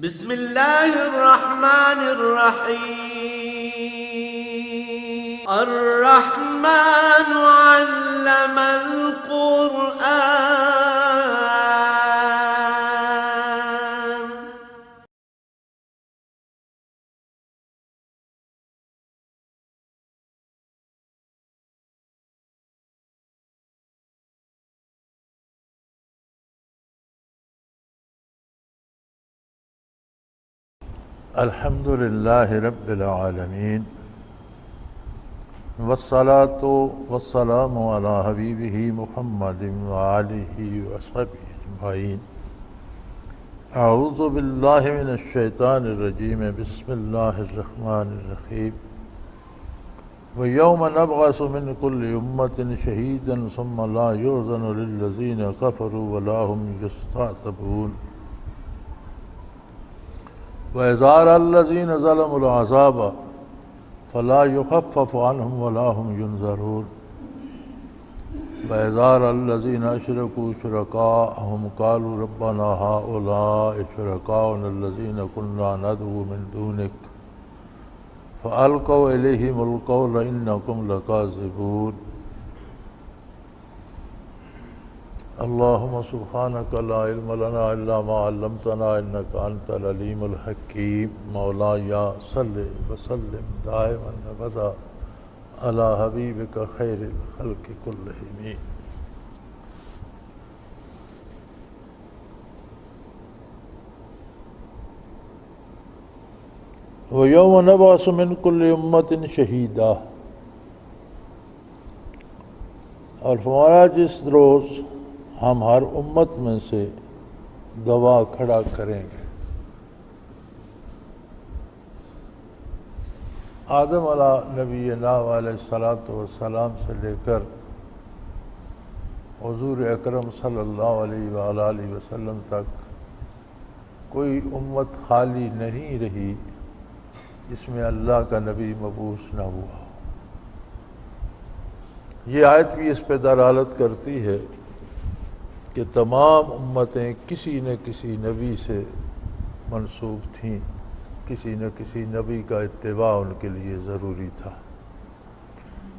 بسم الله الرحمن الرحيم. الرحمن علم القرآن. الحمد للہ رب العالمین والصلاة والسلام علی حبیبہ محمد وآلہ وصحبہ اجمعین. اعوذ باللہ من الشیطان الرجیم. بسم اللہ الرحمن الرحیم. وَيَوْمَ نَبْعَثُ مِنْ كُلِّ أُمَّةٍ شَهِيدًا ثُمَّ لَا يُؤْذَنُ لِلَّذِينَ كَفَرُوا وَلَا هُمْ يُسْتَعْتَبُونَ. وَإِذَا رَأَى الَّذِينَ ظَلَمُوا الْعَذَابَ فَلَا يُخَفَّفُ عَنْهُمْ وَلَا هُمْ يُنظَرُونَ. وَإِذَا رَأَى الَّذِينَ أَشْرَكُوا شُرَكَاءَهُمْ قَالُوا رَبَّنَا هَؤُلَاءِ شُرَكَاؤُنَا الَّذِينَ كُنَّا نَدْعُو مِن دُونِكَ فَأَلْقَوْا إِلَيْهِمُ الْقَوْلَ إِنَّكُمْ لَكَاذِبُونَ. اللهم سبحانك لا علم لنا إلا ما علمتنا إنك أنت العليم الحكيم. مولاي صل وسلم دائما أبدا على حبيبك خير الخلق كلهم. وَيَوْمَ نَبْعَثُ مِنْ كُلِّ أُمَّةٍ شَهِيدًا. اور فرمایا جس روز ہم ہر امت میں سے گواہ کھڑا کریں گے. آدم علیہ نبینا علیہ الصلاۃ والسلام سے لے کر حضور اکرم صلی اللہ علیہ وآلہ وسلم تک کوئی امت خالی نہیں رہی جس میں اللہ کا نبی مبعوث نہ ہوا. یہ آیت بھی اس پہ دلالت کرتی ہے کہ تمام امتیں کسی نہ کسی نبی سے منسوب تھیں، کسی نہ کسی نبی کا اتباع ان کے لیے ضروری تھا.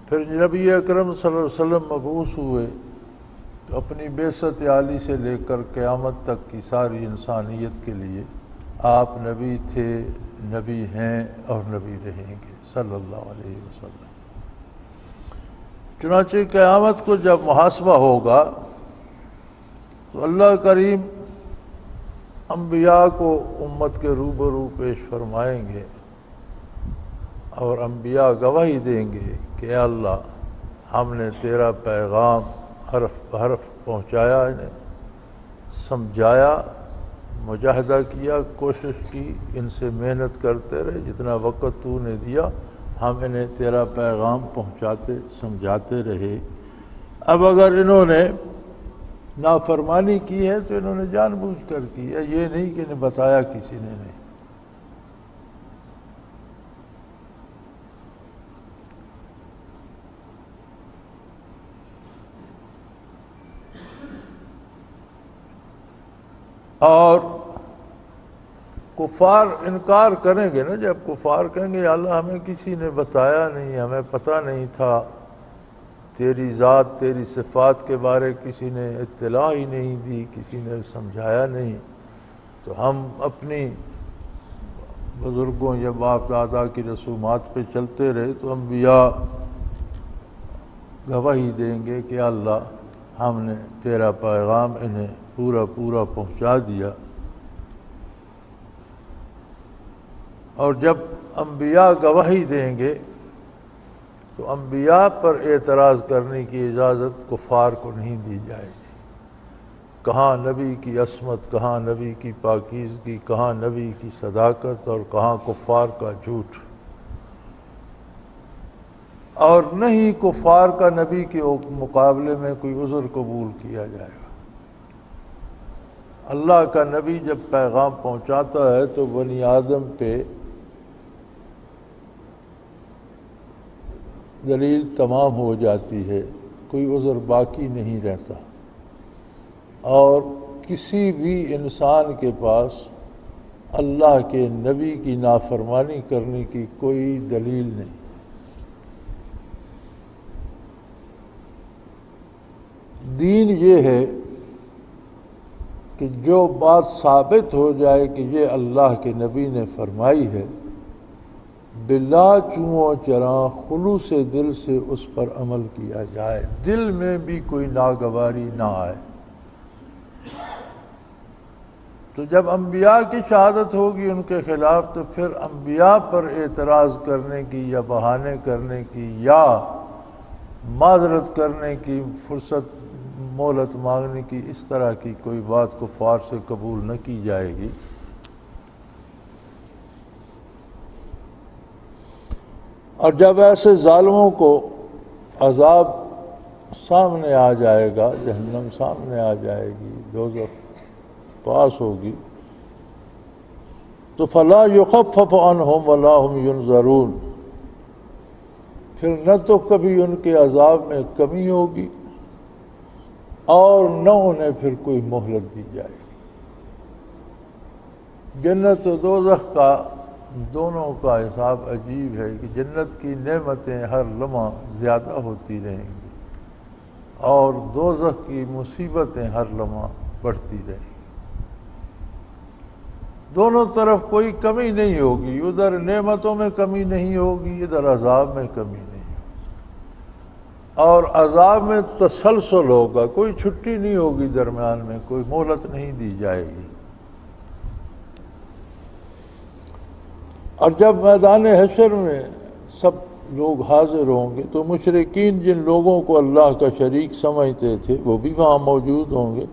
پھر نبی اکرم صلی اللہ علیہ وسلم مبعوث ہوئے تو اپنی بعثت عالی سے لے کر قیامت تک کی ساری انسانیت کے لیے آپ نبی تھے، نبی ہیں اور نبی رہیں گے صلی اللہ علیہ وسلم. چنانچہ قیامت کو جب محاسبہ ہوگا تو اللہ کریم انبیاء کو امت کے روبرو پیش فرمائیں گے اور انبیاء گواہی دیں گے کہ اے اللہ ہم نے تیرا پیغام حرف بحرف پہنچایا، انہیں سمجھایا، مجاہدہ کیا، کوشش کی، ان سے محنت کرتے رہے، جتنا وقت تو نے دیا ہم انہیں تیرا پیغام پہنچاتے سمجھاتے رہے. اب اگر انہوں نے نافرمانی کی ہے تو انہوں نے جان بوجھ کر کی ہے، یہ نہیں کہ انہیں بتایا کسی نے نہیں. اور کفار انکار کریں گے نا، جب کفار کہیں گے یا اللہ ہمیں کسی نے بتایا نہیں، ہمیں پتہ نہیں تھا، تیری ذات تیری صفات کے بارے کسی نے اطلاع ہی نہیں دی، کسی نے سمجھایا نہیں، تو ہم اپنی بزرگوں یا باپ دادا کی رسومات پہ چلتے رہے تو انبیاء گواہی دیں گے کہ اللہ ہم نے تیرا پیغام انہیں پورا پہنچا دیا. اور جب انبیاء گواہی دیں گے تو انبیاء پر اعتراض کرنے کی اجازت کفار کو نہیں دی جائے گی. کہاں نبی کی عصمت، کہاں نبی کی پاکیزگی، کہاں نبی کی صداقت اور کہاں کفار کا جھوٹ. اور نہ ہی کفار کا نبی کے مقابلے میں کوئی عذر قبول کیا جائے گا. اللہ کا نبی جب پیغام پہنچاتا ہے تو بنی آدم پہ دلیل تمام ہو جاتی ہے، کوئی عذر باقی نہیں رہتا. اور کسی بھی انسان کے پاس اللہ کے نبی کی نافرمانی کرنے کی کوئی دلیل نہیں۔ دین یہ ہے کہ جو بات ثابت ہو جائے کہ یہ اللہ کے نبی نے فرمائی ہے، بلا چوں چراں خلوص دل سے اس پر عمل کیا جائے، دل میں بھی کوئی ناگواری نہ آئے۔ تو جب انبیاء کی شہادت ہوگی ان کے خلاف، تو پھر انبیاء پر اعتراض کرنے کی یا بہانے کرنے کی یا معذرت کرنے کی، فرصت مہلت مانگنے کی، اس طرح کی کوئی بات کفار سے قبول نہ کی جائے گی۔ اور جب ایسے ظالموں کو عذاب سامنے آ جائے گا، جہنم سامنے آ جائے گی، دوزخ پاس ہوگی، تو فلا یخفف عنہم ولا هم ینظرون، پھر نہ تو کبھی ان کے عذاب میں کمی ہوگی اور نہ انہیں پھر کوئی مہلت دی جائے گی۔ جنت و دوزخ کا دونوں کا حساب عجیب ہے کہ جنت کی نعمتیں ہر لمحہ زیادہ ہوتی رہیں گی اور دوزخ کی مصیبتیں ہر لمحہ بڑھتی رہیں گی۔ دونوں طرف کوئی کمی نہیں ہوگی، ادھر نعمتوں میں کمی نہیں ہوگی، ادھر عذاب میں کمی نہیں ہوگی، اور عذاب میں تسلسل ہوگا، کوئی چھٹی نہیں ہوگی، درمیان میں کوئی مہلت نہیں دی جائے گی۔ اور جب میدان حشر میں سب لوگ حاضر ہوں گے تو مشرکین جن لوگوں کو اللہ کا شریک سمجھتے تھے وہ بھی وہاں موجود ہوں گے،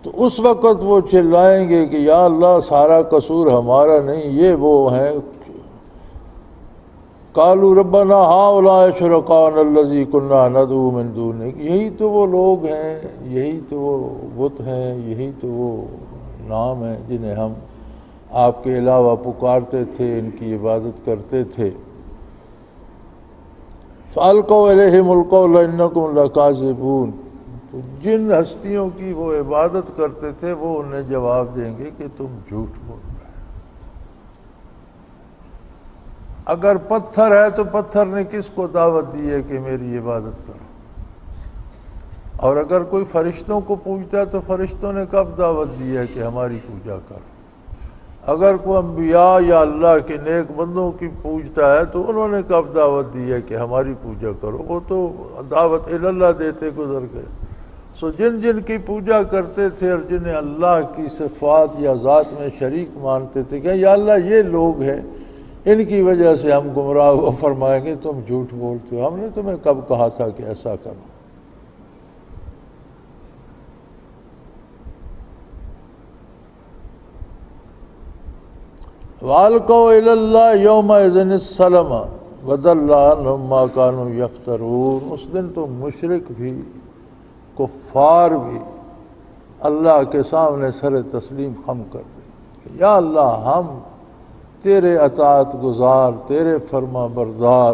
تو اس وقت وہ چلائیں گے کہ یا اللہ سارا قصور ہمارا نہیں، یہ وہ ہیں، قالوا ربنا ہؤلاء شرکاؤنا الذی کنا ندعو من دونک، یہی تو وہ لوگ ہیں، یہی تو وہ بت ہیں، یہی تو وہ نام ہیں جنہیں ہم آپ کے علاوہ پکارتے تھے، ان کی عبادت کرتے تھے۔ فَأَلْقَوْا إِلَيْهِمُ الْقَوْلَ إِنَّكُمْ لَكَاذِبُونَ، تو جن ہستیوں کی وہ عبادت کرتے تھے وہ انہیں جواب دیں گے کہ تم جھوٹ بول رہے ہو۔ اگر پتھر ہے تو پتھر نے کس کو دعوت دی ہے کہ میری عبادت کرو، اور اگر کوئی فرشتوں کو پوجتا ہے تو فرشتوں نے کب دعوت دی ہے کہ ہماری پوجا کرو، اگر کوئی انبیاء یا اللہ کے نیک بندوں کی پوجتا ہے تو انہوں نے کب دعوت دی ہے کہ ہماری پوجا کرو، وہ تو دعوت اللہ دیتے گزر گئے۔ سو جن جن کی پوجا کرتے تھے اور جنہیں اللہ کی صفات یا ذات میں شریک مانتے تھے کہ یا اللہ یہ لوگ ہیں، ان کی وجہ سے ہم گمراہ ہو، فرمائیں گے تم جھوٹ بولتے ہو، ہم نے تمہیں کب کہا تھا کہ ایسا کرو۔ وَأَلْقَوْا إِلَى اللَّهِ يَوْمَئِذٍ السَّلَمَ وَضَلَّ عَنْهُمْ مَا كَانُوا يَفْتَرُونَ، اس دن تو مشرک بھی کفار بھی اللہ کے سامنے سر تسلیم خم کر دیں کہ یا اللہ ہم تیرے اطاعت گزار، تیرے فرما بردار،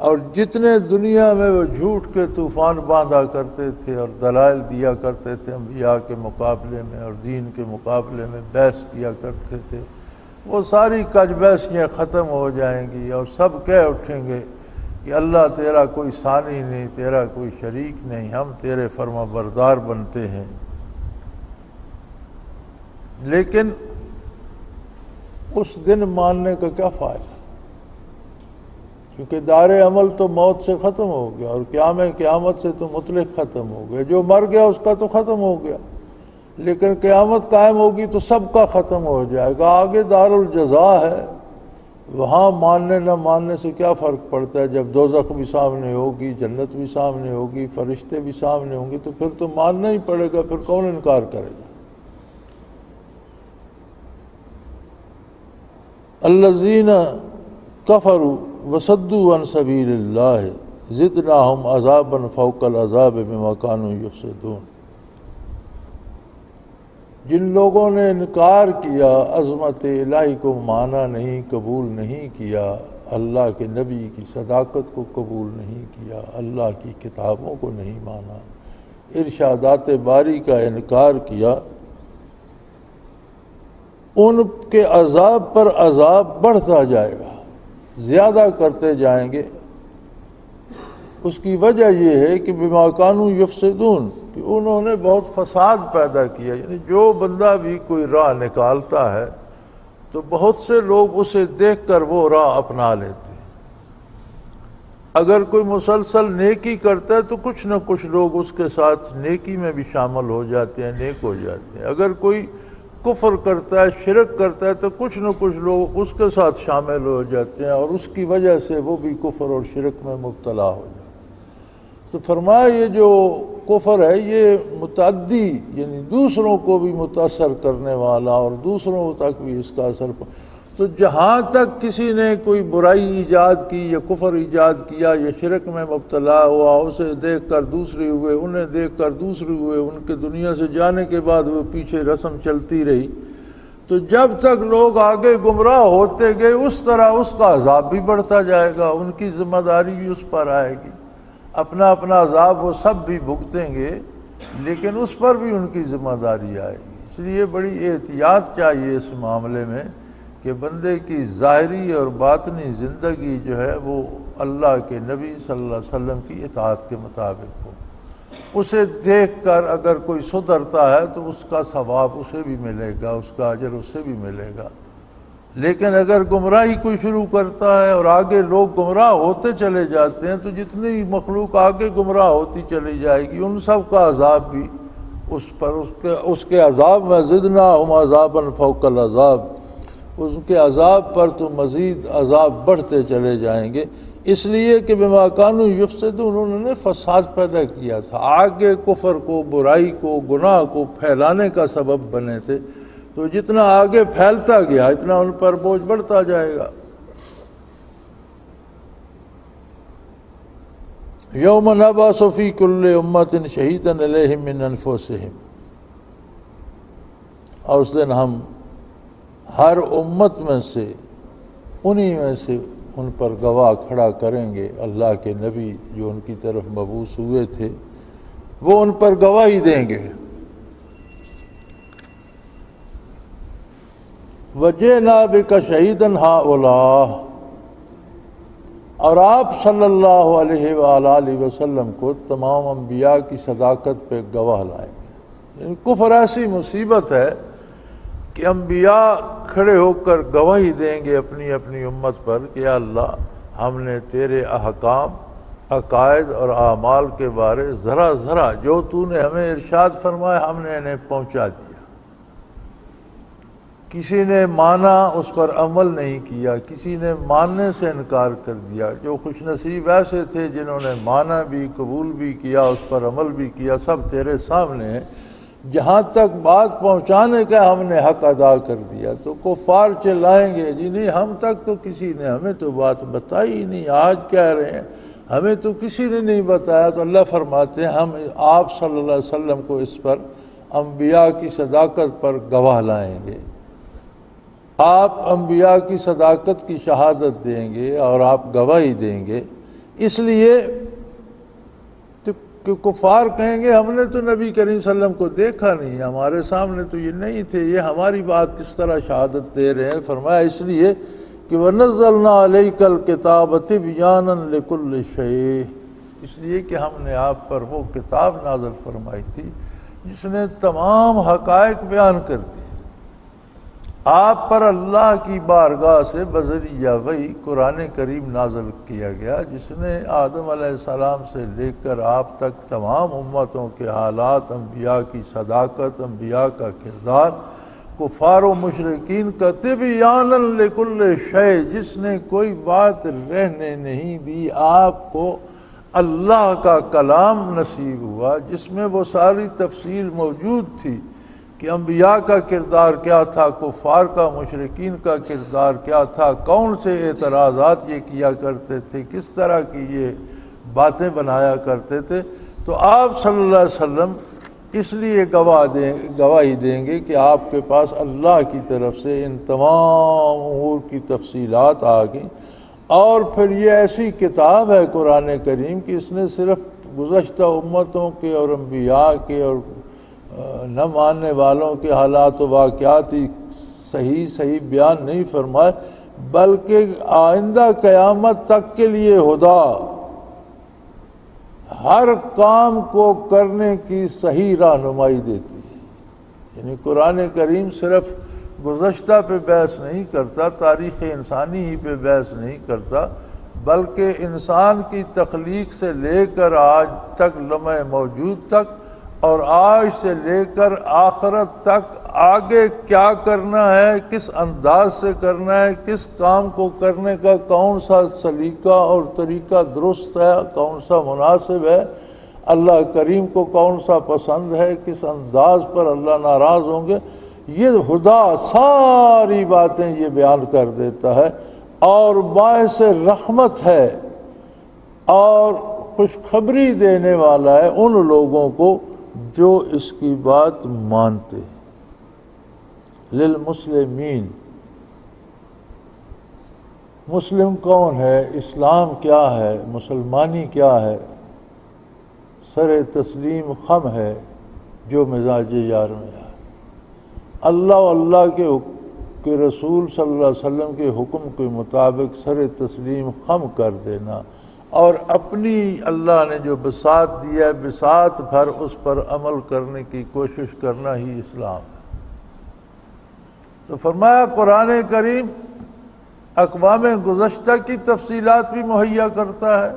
اور جتنے دنیا میں وہ جھوٹ کے طوفان باندھا کرتے تھے اور دلائل دیا کرتے تھے انبیاء کے مقابلے میں اور دین کے مقابلے میں بحث کیا کرتے تھے، وہ ساری کج بحثیاں ختم ہو جائیں گی اور سب کہہ اٹھیں گے کہ اللہ تیرا کوئی ثانی نہیں، تیرا کوئی شریک نہیں، ہم تیرے فرما بردار بنتے ہیں۔ لیکن اس دن ماننے کا کیا فائدہ، کیونکہ دار عمل تو موت سے ختم ہو گیا اور قیامت سے تو مطلق ختم ہو گیا، جو مر گیا اس کا تو ختم ہو گیا، لیکن قیامت قائم ہوگی تو سب کا ختم ہو جائے گا۔ آگے دار الجزا ہے، وہاں ماننے نہ ماننے سے کیا فرق پڑتا ہے، جب دوزخ بھی سامنے ہوگی، جنت بھی سامنے ہوگی، فرشتے بھی سامنے ہوں گے، تو پھر تو ماننا ہی پڑے گا، پھر کون انکار کرے گا۔ الذین کفروا وصدوا عن سبیل اللہ زدناہم عذابا فوق العذاب بما کانوا یفسدون، جن لوگوں نے انکار کیا، عظمت الہی کو مانا نہیں، قبول نہیں کیا، اللہ کے نبی کی صداقت کو قبول نہیں کیا، اللہ کی کتابوں کو نہیں مانا، ارشادات باری کا انکار کیا، ان کے عذاب پر عذاب بڑھتا جائے گا، زیادہ کرتے جائیں گے۔ اس کی وجہ یہ ہے کہ بما کانوا یفسدون، کہ انہوں نے بہت فساد پیدا کیا۔ یعنی جو بندہ بھی کوئی راہ نکالتا ہے تو بہت سے لوگ اسے دیکھ کر وہ راہ اپنا لیتے ہیں۔ اگر کوئی مسلسل نیکی کرتا ہے تو کچھ نہ کچھ لوگ اس کے ساتھ نیکی میں بھی شامل ہو جاتے ہیں، نیک ہو جاتے ہیں۔ اگر کوئی کفر کرتا ہے، شرک کرتا ہے تو کچھ نہ کچھ لوگ اس کے ساتھ شامل ہو جاتے ہیں اور اس کی وجہ سے وہ بھی کفر اور شرک میں مبتلا ہو جاتے ہیں۔ تو فرمایا یہ جو کفر ہے یہ متعدی، یعنی دوسروں کو بھی متاثر کرنے والا اور دوسروں تک بھی اس کا اثر تو جہاں تک کسی نے کوئی برائی ایجاد کی یا کفر ایجاد کیا یا شرک میں مبتلا ہوا، اسے دیکھ کر دوسرے ہوئے، انہیں دیکھ کر دوسرے ہوئے، ان کے دنیا سے جانے کے بعد وہ پیچھے رسم چلتی رہی، تو جب تک لوگ آگے گمراہ ہوتے گئے اس طرح اس کا عذاب بھی بڑھتا جائے گا، ان کی ذمہ داری بھی اس پر آئے گی۔ اپنا اپنا عذاب وہ سب بھی بھگتیں گے لیکن اس پر بھی ان کی ذمہ داری آئے گی۔ اس لیے بڑی احتیاط چاہیے اس معاملے میں کہ بندے کی ظاہری اور باطنی زندگی جو ہے وہ اللہ کے نبی صلی اللہ علیہ وسلم کی اطاعت کے مطابق ہو۔ اسے دیکھ کر اگر کوئی سدھرتا ہے تو اس کا ثواب اسے بھی ملے گا، اس کا اجر اسے بھی ملے گا۔ لیکن اگر گمراہی کوئی شروع کرتا ہے اور آگے لوگ گمراہ ہوتے چلے جاتے ہیں تو جتنی مخلوق آگے گمراہ ہوتی چلی جائے گی ان سب کا عذاب بھی اس پر اس کے عذاب میں زدناہم عذابا فوق العذاب، اس کے عذاب پر تو مزید عذاب بڑھتے چلے جائیں گے، اس لیے کہ بما کانوا یفسدون، انہوں نے فساد پیدا کیا تھا، آگے کفر کو، برائی کو، گناہ کو پھیلانے کا سبب بنے تھے، تو جتنا آگے پھیلتا گیا اتنا ان پر بوجھ بڑھتا جائے گا۔ یوم نبعث فی کل امۃ شہیدا علیہم من انفسہم، اور اس دن ہم ہر امت میں سے انہی میں سے ان پر گواہ کھڑا کریں گے۔ اللہ کے نبی جو ان کی طرف مبعوث ہوئے تھے وہ ان پر گواہی دیں گے۔ وَجِئْنَا بِكَ شَهِيدًا هَؤُلَاءِ، اور آپ صلی اللہ علیہ وآلہ وسلم کو تمام انبیاء کی صداقت پہ گواہ لائیں گے۔ یعنی کفر ایسی مصیبت ہے کہ انبیاء کھڑے ہو کر گواہی دیں گے اپنی اپنی امت پر کہ یا اللہ ہم نے تیرے احکام، عقائد اور اعمال کے بارے ذرا ذرا جو تو نے ہمیں ارشاد فرمایا ہم نے انہیں پہنچا دیا۔ کسی نے مانا اس پر عمل نہیں کیا، کسی نے ماننے سے انکار کر دیا۔ جو خوش نصیب ایسے تھے جنہوں نے مانا بھی، قبول بھی کیا، اس پر عمل بھی کیا، سب تیرے سامنے ہیں۔ جہاں تک بات پہنچانے کا ہم نے حق ادا کر دیا تو کفار چلائیں گے جی نہیں ہم تک تو کسی نے ہمیں تو بات بتائی ہی نہیں، آج کہہ رہے ہیں ہمیں تو کسی نے نہیں بتایا۔ تو اللہ فرماتے ہیں ہم آپ صلی اللہ علیہ وسلم کو اس پر انبیاء کی صداقت پر گواہ لائیں گے۔ آپ انبیاء کی صداقت کی شہادت دیں گے اور آپ گواہی دیں گے، اس لیے کہ کفار کہیں گے ہم نے تو نبی کریم صلی اللہ علیہ وسلم کو دیکھا نہیں، ہمارے سامنے تو یہ نہیں تھے، یہ ہماری بات کس طرح شہادت دے رہے ہیں۔ فرمایا اس لیے کہ وَنَزَّلْنَا عَلَيْكَ الْكِتَابَ تِبْيَانًا لِكُلِّ شَيْءٍ، اس لیے کہ ہم نے آپ پر وہ کتاب نازل فرمائی تھی جس نے تمام حقائق بیان کر دی۔ آپ پر اللہ کی بارگاہ سے بذریعہ وحی قرآن کریم نازل کیا گیا جس نے آدم علیہ السلام سے لے کر آپ تک تمام امتوں کے حالات، انبیاء کی صداقت، انبیاء کا کردار، کفار و مشرکین کا تبیانا لکل شیء، جس نے کوئی بات رہنے نہیں دی۔ آپ کو اللہ کا کلام نصیب ہوا جس میں وہ ساری تفصیل موجود تھی کہ انبیاء کا کردار کیا تھا، کفار کا، مشرکین کا کردار کیا تھا، کون سے اعتراضات یہ کیا کرتے تھے، کس طرح کی یہ باتیں بنایا کرتے تھے۔ تو آپ صلی اللہ علیہ وسلم اس لیے گواہی دیں گے کہ آپ کے پاس اللہ کی طرف سے ان تمام امور کی تفصیلات آ گئیں، اور پھر یہ ایسی کتاب ہے قرآن کریم کہ اس نے صرف گزشتہ امتوں کے اور انبیاء کے اور نہ ماننے والوں کے حالات و واقعات ہی صحیح بیان نہیں فرمائے، بلکہ آئندہ قیامت تک کے لیے ہدا، ہر کام کو کرنے کی صحیح رہنمائی دیتی ہے۔ یعنی قرآن کریم صرف گزشتہ پہ بحث نہیں کرتا، تاریخ انسانی ہی پہ بحث نہیں کرتا، بلکہ انسان کی تخلیق سے لے کر آج تک، لمحہ موجود تک، اور آج سے لے کر آخرت تک آگے کیا کرنا ہے، کس انداز سے کرنا ہے، کس کام کو کرنے کا کون سا سلیقہ اور طریقہ درست ہے، کون سا مناسب ہے، اللہ کریم کو کون سا پسند ہے، کس انداز پر اللہ ناراض ہوں گے، یہ خدا ساری باتیں یہ بیان کر دیتا ہے، اور باعث رحمت ہے اور خوشخبری دینے والا ہے ان لوگوں کو جو اس کی بات مانتے ہیں۔ للمسلمین، مسلم کون ہے، اسلام کیا ہے، مسلمانی کیا ہے؟ سر تسلیم خم ہے جو مزاج یار میں آئے، اللہ و اللہ کے رسول صلی اللہ علیہ وسلم کے حکم کے مطابق سر تسلیم خم کر دینا، اور اپنی اللہ نے جو بساط دیا ہے بساط بھر اس پر عمل کرنے کی کوشش کرنا ہی اسلام ہے۔ تو فرمایا قرآن کریم اقوام گزشتہ کی تفصیلات بھی مہیا کرتا ہے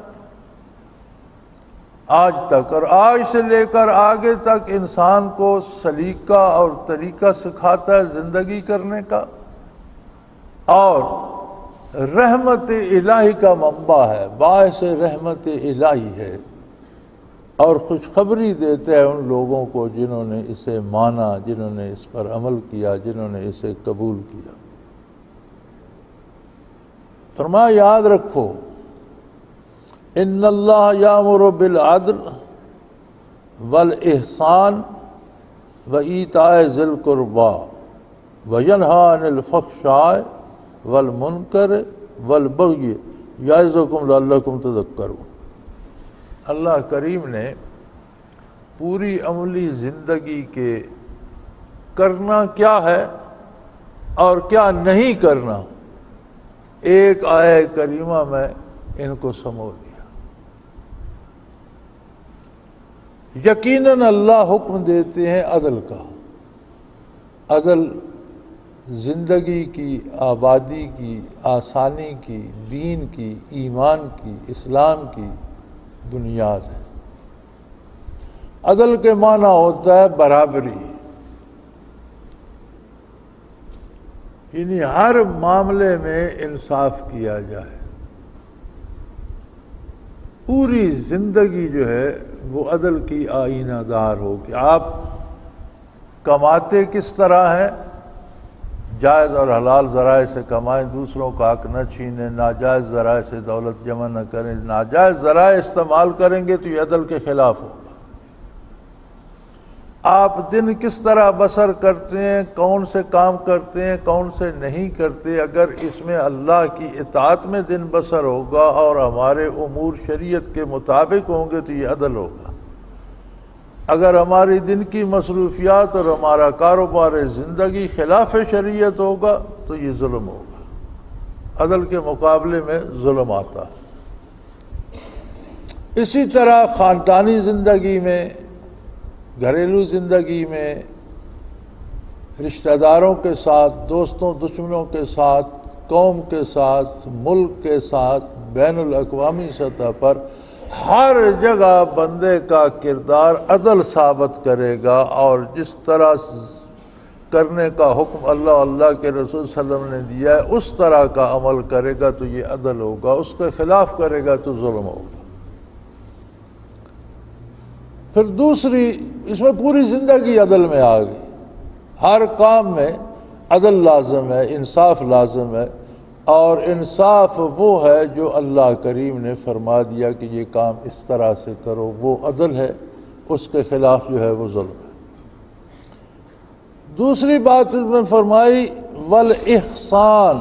آج تک، اور آج سے لے کر آگے تک انسان کو سلیقہ اور طریقہ سکھاتا ہے زندگی کرنے کا، اور رحمت الہی کا منبع ہے، باعث رحمت الہی ہے، اور خوشخبری دیتے ہیں ان لوگوں کو جنہوں نے اسے مانا، جنہوں نے اس پر عمل کیا، جنہوں نے اسے قبول کیا۔ فرمایا یاد رکھو، ان اللہ یامر بالعدل والاحسان وایتاء ذی القربی وینہی عن الفحشاء والمنکر والبغی یعظکم لعلکم تذکرون۔ اللہ کریم نے پوری عملی زندگی کے کرنا کیا ہے اور کیا نہیں کرنا ایک آیہ کریمہ میں ان کو سمو دیا۔ یقیناً اللہ حکم دیتے ہیں عدل کا، عدل زندگی کی، آبادی کی، آسانی کی، دین کی، ایمان کی، اسلام کی بنیاد ہے۔ عدل کے معنی ہوتا ہے برابری، یعنی ہر معاملے میں انصاف کیا جائے۔ پوری زندگی جو ہے وہ عدل کی آئینہ دار ہو کہ آپ کماتے کس طرح ہیں، جائز اور حلال ذرائع سے کمائیں، دوسروں کا حق نہ چھینیں، ناجائز ذرائع سے دولت جمع نہ کریں، ناجائز ذرائع استعمال کریں گے تو یہ عدل کے خلاف ہوگا۔ آپ دن کس طرح بسر کرتے ہیں، کون سے کام کرتے ہیں، کون سے نہیں کرتے، اگر اس میں اللہ کی اطاعت میں دن بسر ہوگا اور ہمارے امور شریعت کے مطابق ہوں گے تو یہ عدل ہوگا۔ اگر ہماری دن کی مصروفیات اور ہمارا کاروبار زندگی خلاف شریعت ہوگا تو یہ ظلم ہوگا، عدل کے مقابلے میں ظلم آتا ہے۔ اسی طرح خاندانی زندگی میں، گھریلو زندگی میں، رشتہ داروں کے ساتھ، دوستوں دشمنوں کے ساتھ، قوم کے ساتھ، ملک کے ساتھ، بین الاقوامی سطح پر ہر جگہ بندے کا کردار عدل ثابت کرے گا، اور جس طرح کرنے کا حکم اللہ کے رسول صلی اللہ علیہ وسلم نے دیا ہے اس طرح کا عمل کرے گا تو یہ عدل ہوگا، اس کے خلاف کرے گا تو ظلم ہوگا۔ پھر دوسری، اس میں پوری زندگی عدل میں آ گئی، ہر کام میں عدل لازم ہے، انصاف لازم ہے، اور انصاف وہ ہے جو اللہ کریم نے فرما دیا کہ یہ کام اس طرح سے کرو، وہ عدل ہے، اس کے خلاف جو ہے وہ ظلم ہے۔ دوسری بات اس میں فرمائی والاحسان،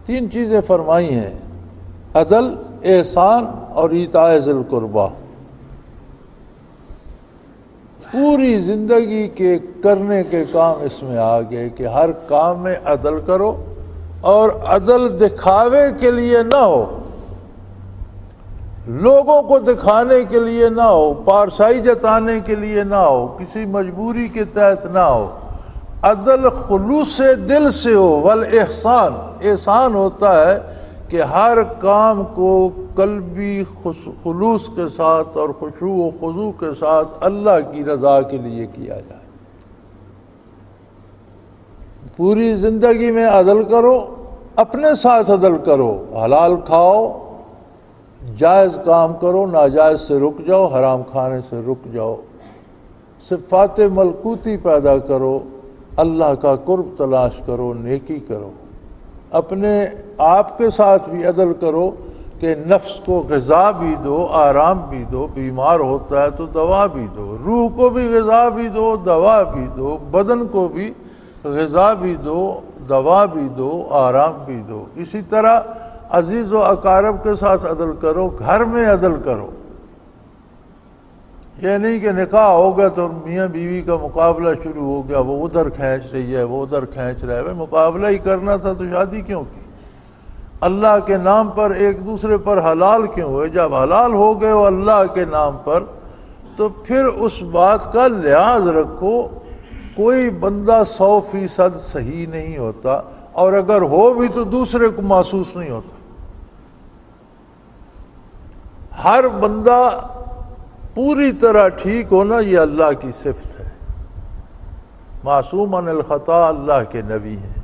تین چیزیں فرمائی ہیں، عدل، احسان اور ایتاء ذی القربی۔ پوری زندگی کے کرنے کے کام اس میں آ گئے کہ ہر کام میں عدل کرو، اور عدل دکھاوے کے لیے نہ ہو، لوگوں کو دکھانے کے لیے نہ ہو، پارسائی جتانے کے لیے نہ ہو، کسی مجبوری کے تحت نہ ہو، عدل خلوص دل سے ہو۔ والاحسان، احسان ہوتا ہے کہ ہر کام کو قلبی خلوص کے ساتھ اور خشوع و خضوع کے ساتھ اللہ کی رضا کے لیے کیا جائے۔ پوری زندگی میں عدل کرو، اپنے ساتھ عدل کرو، حلال کھاؤ، جائز کام کرو، ناجائز سے رک جاؤ، حرام کھانے سے رک جاؤ، صفات ملکوتی پیدا کرو، اللہ کا قرب تلاش کرو، نیکی کرو، اپنے آپ کے ساتھ بھی عدل کرو کہ نفس کو غذا بھی دو، آرام بھی دو، بیمار ہوتا ہے تو دوا بھی دو، روح کو بھی غذا بھی دو، دوا بھی دو، بدن کو بھی غذا بھی دو، دوا بھی دو، آرام بھی دو۔ اسی طرح عزیز و اقارب کے ساتھ عدل کرو، گھر میں عدل کرو۔ یہ نہیں کہ نکاح ہو گیا تو میاں بیوی کا مقابلہ شروع ہو گیا، وہ ادھر کھینچ رہی ہے، وہ ادھر کھینچ رہا ہے۔ بھائی مقابلہ ہی کرنا تھا تو شادی کیوں کی؟ اللہ کے نام پر ایک دوسرے پر حلال کیوں ہوئے؟ جب حلال ہو گئے ہو اللہ کے نام پر تو پھر اس بات کا لحاظ رکھو۔ کوئی بندہ 100% صحیح نہیں ہوتا، اور اگر ہو بھی تو دوسرے کو محسوس نہیں ہوتا۔ ہر بندہ پوری طرح ٹھیک ہونا یہ اللہ کی صفت ہے۔ معصوم عن الخطا اللہ کے نبی ہیں۔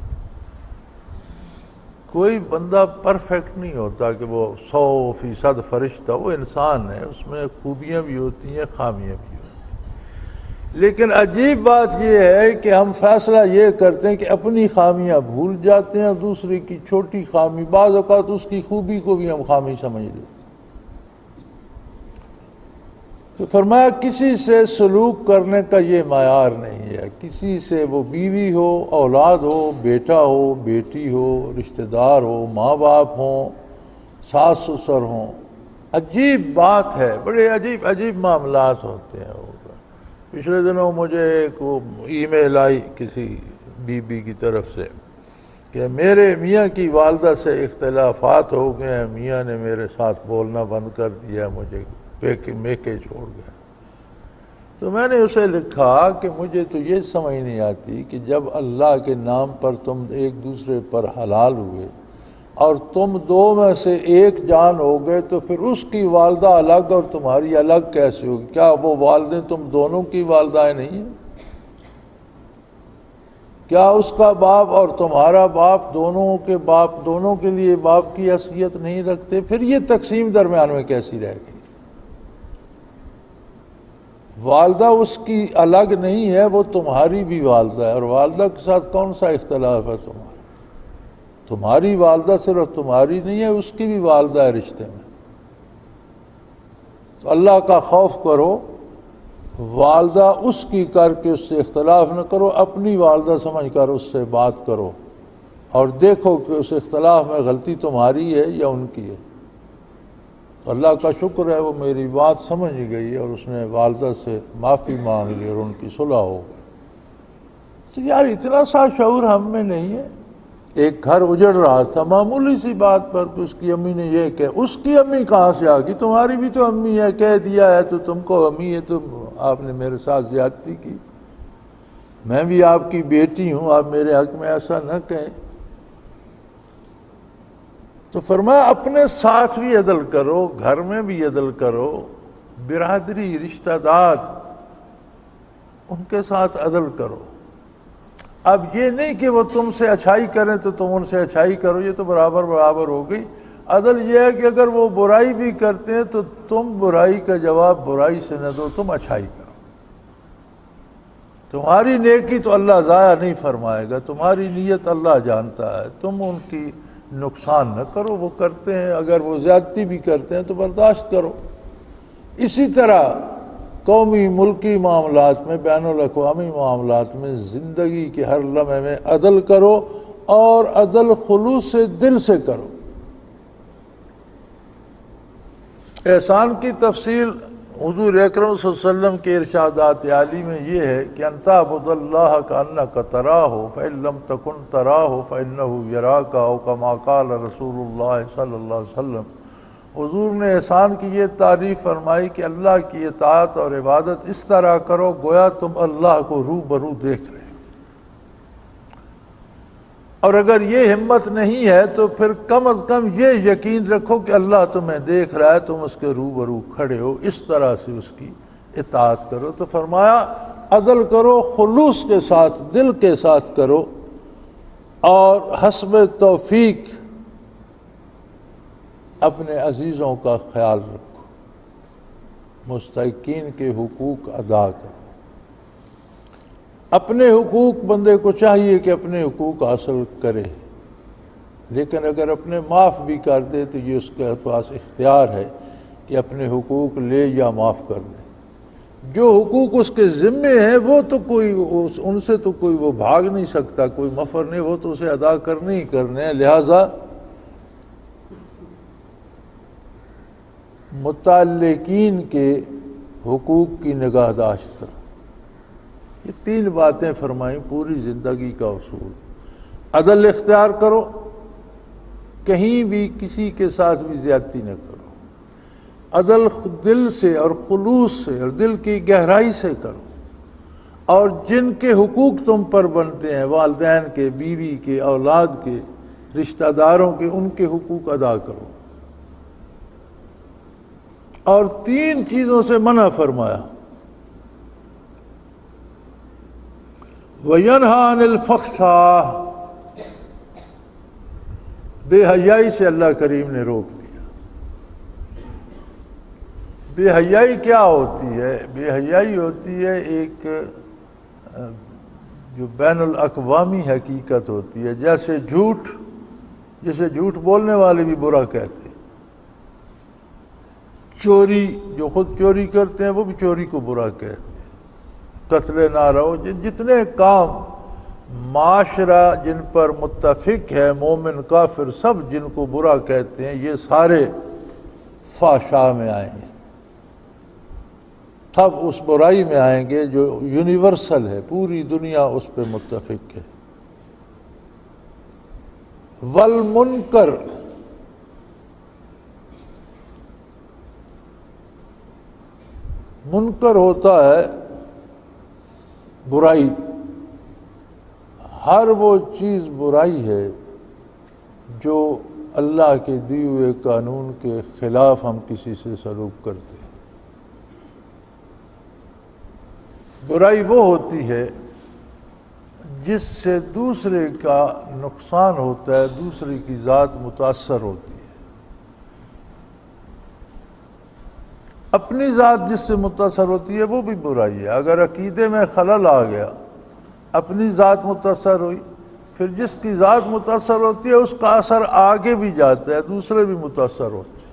کوئی بندہ پرفیکٹ نہیں ہوتا کہ وہ 100% فرشتہ، وہ انسان ہے، اس میں خوبیاں بھی ہوتی ہیں، خامیاں بھی ہوتی ہیں۔ لیکن عجیب بات یہ ہے کہ ہم فیصلہ یہ کرتے ہیں کہ اپنی خامیاں بھول جاتے ہیں، دوسرے کی چھوٹی خامی، بعض اوقات اس کی خوبی کو بھی ہم خامی سمجھ لیتے ہیں۔ تو فرمایا کسی سے سلوک کرنے کا یہ معیار نہیں ہے، کسی سے، وہ بیوی ہو، اولاد ہو، بیٹا ہو، بیٹی ہو، رشتہ دار ہو، ماں باپ ہوں، ساس سسر ہوں۔ عجیب بات ہے، بڑے عجیب عجیب معاملات ہوتے ہیں۔ پچھلے دنوں مجھے ایک ای میل آئی کسی بی بی کی طرف سے کہ میرے میاں کی والدہ سے اختلافات ہو گئے ہیں، میاں نے میرے ساتھ بولنا بند کر دیا، مجھے میکے چھوڑ گیا۔ تو میں نے اسے لکھا کہ مجھے تو یہ سمجھ نہیں آتی کہ جب اللہ کے نام پر تم ایک دوسرے پر حلال ہوئے اور تم دو میں سے ایک جان ہو گئے تو پھر اس کی والدہ الگ اور تمہاری الگ کیسے ہوگی؟ کیا وہ والدیں تم دونوں کی والدائیں نہیں ہیں؟ کیا اس کا باپ اور تمہارا باپ دونوں کے باپ دونوں کے لیے باپ کی حیثیت نہیں رکھتے؟ پھر یہ تقسیم درمیان میں کیسی رہ گئی؟ والدہ اس کی الگ نہیں ہے، وہ تمہاری بھی والدہ ہے، اور والدہ کے ساتھ کون سا اختلاف ہے تمہارا؟ تمہاری والدہ صرف تمہاری نہیں ہے، اس کی بھی والدہ ہے رشتے میں۔ تو اللہ کا خوف کرو، والدہ اس کی کر کے اس سے اختلاف نہ کرو، اپنی والدہ سمجھ کر اس سے بات کرو اور دیکھو کہ اس اختلاف میں غلطی تمہاری ہے یا ان کی ہے۔ تو اللہ کا شکر ہے وہ میری بات سمجھ گئی اور اس نے والدہ سے معافی مانگ لی اور ان کی صلح ہو گئی۔ تو یار اتنا سا شعور ہم میں نہیں ہے۔ ایک گھر اجڑ رہا تھا معمولی سی بات پر کہ اس کی امی نے یہ کہا، اس کی امی کہاں سے آ گئی؟ تمہاری بھی تو امی ہے، کہہ دیا ہے تو تم کو امی ہے، تو آپ نے میرے ساتھ زیادتی کی، میں بھی آپ کی بیٹی ہوں، آپ میرے حق میں ایسا نہ کہیں۔ تو فرمایا اپنے ساتھ بھی عدل کرو، گھر میں بھی عدل کرو، برادری، رشتہ دار، ان کے ساتھ عدل کرو۔ اب یہ نہیں کہ وہ تم سے اچھائی کریں تو تم ان سے اچھائی کرو، یہ تو برابر برابر ہو گئی۔ عدل یہ ہے کہ اگر وہ برائی بھی کرتے ہیں تو تم برائی کا جواب برائی سے نہ دو، تم اچھائی کرو۔ تمہاری نیکی تو اللہ ضائع نہیں فرمائے گا، تمہاری نیت اللہ جانتا ہے، تم ان کی نقصان نہ کرو۔ وہ کرتے ہیں، اگر وہ زیادتی بھی کرتے ہیں تو برداشت کرو۔ اسی طرح قومی ملکی معاملات میں، بین الاقوامی معاملات میں، زندگی کے ہر لمحے میں عدل کرو، اور عدل خلوص سے دل سے کرو۔ احسان کی تفصیل حضور اکرم صلی اللہ علیہ وسلم کے ارشادات عالی میں یہ ہے کہ ان تعبد اللہ کأنک تراہ فإن لم تکن تراہ فإنہ یراک، او کما قال رسول اللہ صلی اللہ علیہ وسلم۔ حضور نے احسان کی یہ تعریف فرمائی کہ اللہ کی اطاعت اور عبادت اس طرح کرو گویا تم اللہ کو روبرو دیکھ رہے ہو، اور اگر یہ ہمت نہیں ہے تو پھر کم از کم یہ یقین رکھو کہ اللہ تمہیں دیکھ رہا ہے، تم اس کے روبرو کھڑے ہو، اس طرح سے اس کی اطاعت کرو۔ تو فرمایا عدل کرو، خلوص کے ساتھ، دل کے ساتھ کرو، اور حسب توفیق اپنے عزیزوں کا خیال رکھو، مستحقین کے حقوق ادا کرو۔ اپنے حقوق بندے کو چاہیے کہ اپنے حقوق حاصل کرے، لیکن اگر اپنے معاف بھی کر دے تو یہ اس کے پاس اختیار ہے کہ اپنے حقوق لے یا معاف کر دے۔ جو حقوق اس کے ذمے ہیں وہ تو کوئی ان سے تو کوئی وہ بھاگ نہیں سکتا، کوئی مفر نہیں، وہ تو اسے ادا کرنے ہی کرنے ہیں، لہٰذا متعلقین کے حقوق کی نگہداشت کرو۔ یہ تین باتیں فرمائیں، پوری زندگی کا اصول۔ عدل اختیار کرو، کہیں بھی کسی کے ساتھ بھی زیادتی نہ کرو، عدل دل سے اور خلوص سے اور دل کی گہرائی سے کرو، اور جن کے حقوق تم پر بنتے ہیں، والدین کے، بیوی کے، اولاد کے، رشتہ داروں کے، ان کے حقوق ادا کرو۔ اور تین چیزوں سے منع فرمایا، وَيَنْهَا عَنِ الْفَحْشَاءِ، بے حیائی سے اللہ کریم نے روک دیا۔ بے حیائی کیا ہوتی ہے؟ بے حیائی ہوتی ہے ایک جو بین الاقوامی حقیقت ہوتی ہے، جیسے جھوٹ، جسے جھوٹ بولنے والے بھی برا کہتے ہیں، چوری، جو خود چوری کرتے ہیں وہ بھی چوری کو برا کہتے ہیں، قتل ناروا، جتنے کام معاشرہ جن پر متفق ہے، مومن کافر سب جن کو برا کہتے ہیں، یہ سارے فحشاء میں آئیں گے، سب اس برائی میں آئیں گے جو یونیورسل ہے، پوری دنیا اس پہ متفق ہے۔ والمنکر، منکر ہوتا ہے برائی، ہر وہ چیز برائی ہے جو اللہ کے دیے ہوئے قانون کے خلاف ہم کسی سے سلوک کرتے ہیں۔ برائی وہ ہوتی ہے جس سے دوسرے کا نقصان ہوتا ہے، دوسرے کی ذات متاثر ہوتی ہے۔ اپنی ذات جس سے متاثر ہوتی ہے وہ بھی برائی ہے۔ اگر عقیدے میں خلل آ گیا، اپنی ذات متاثر ہوئی، پھر جس کی ذات متاثر ہوتی ہے اس کا اثر آگے بھی جاتا ہے، دوسرے بھی متاثر ہوتے ہیں۔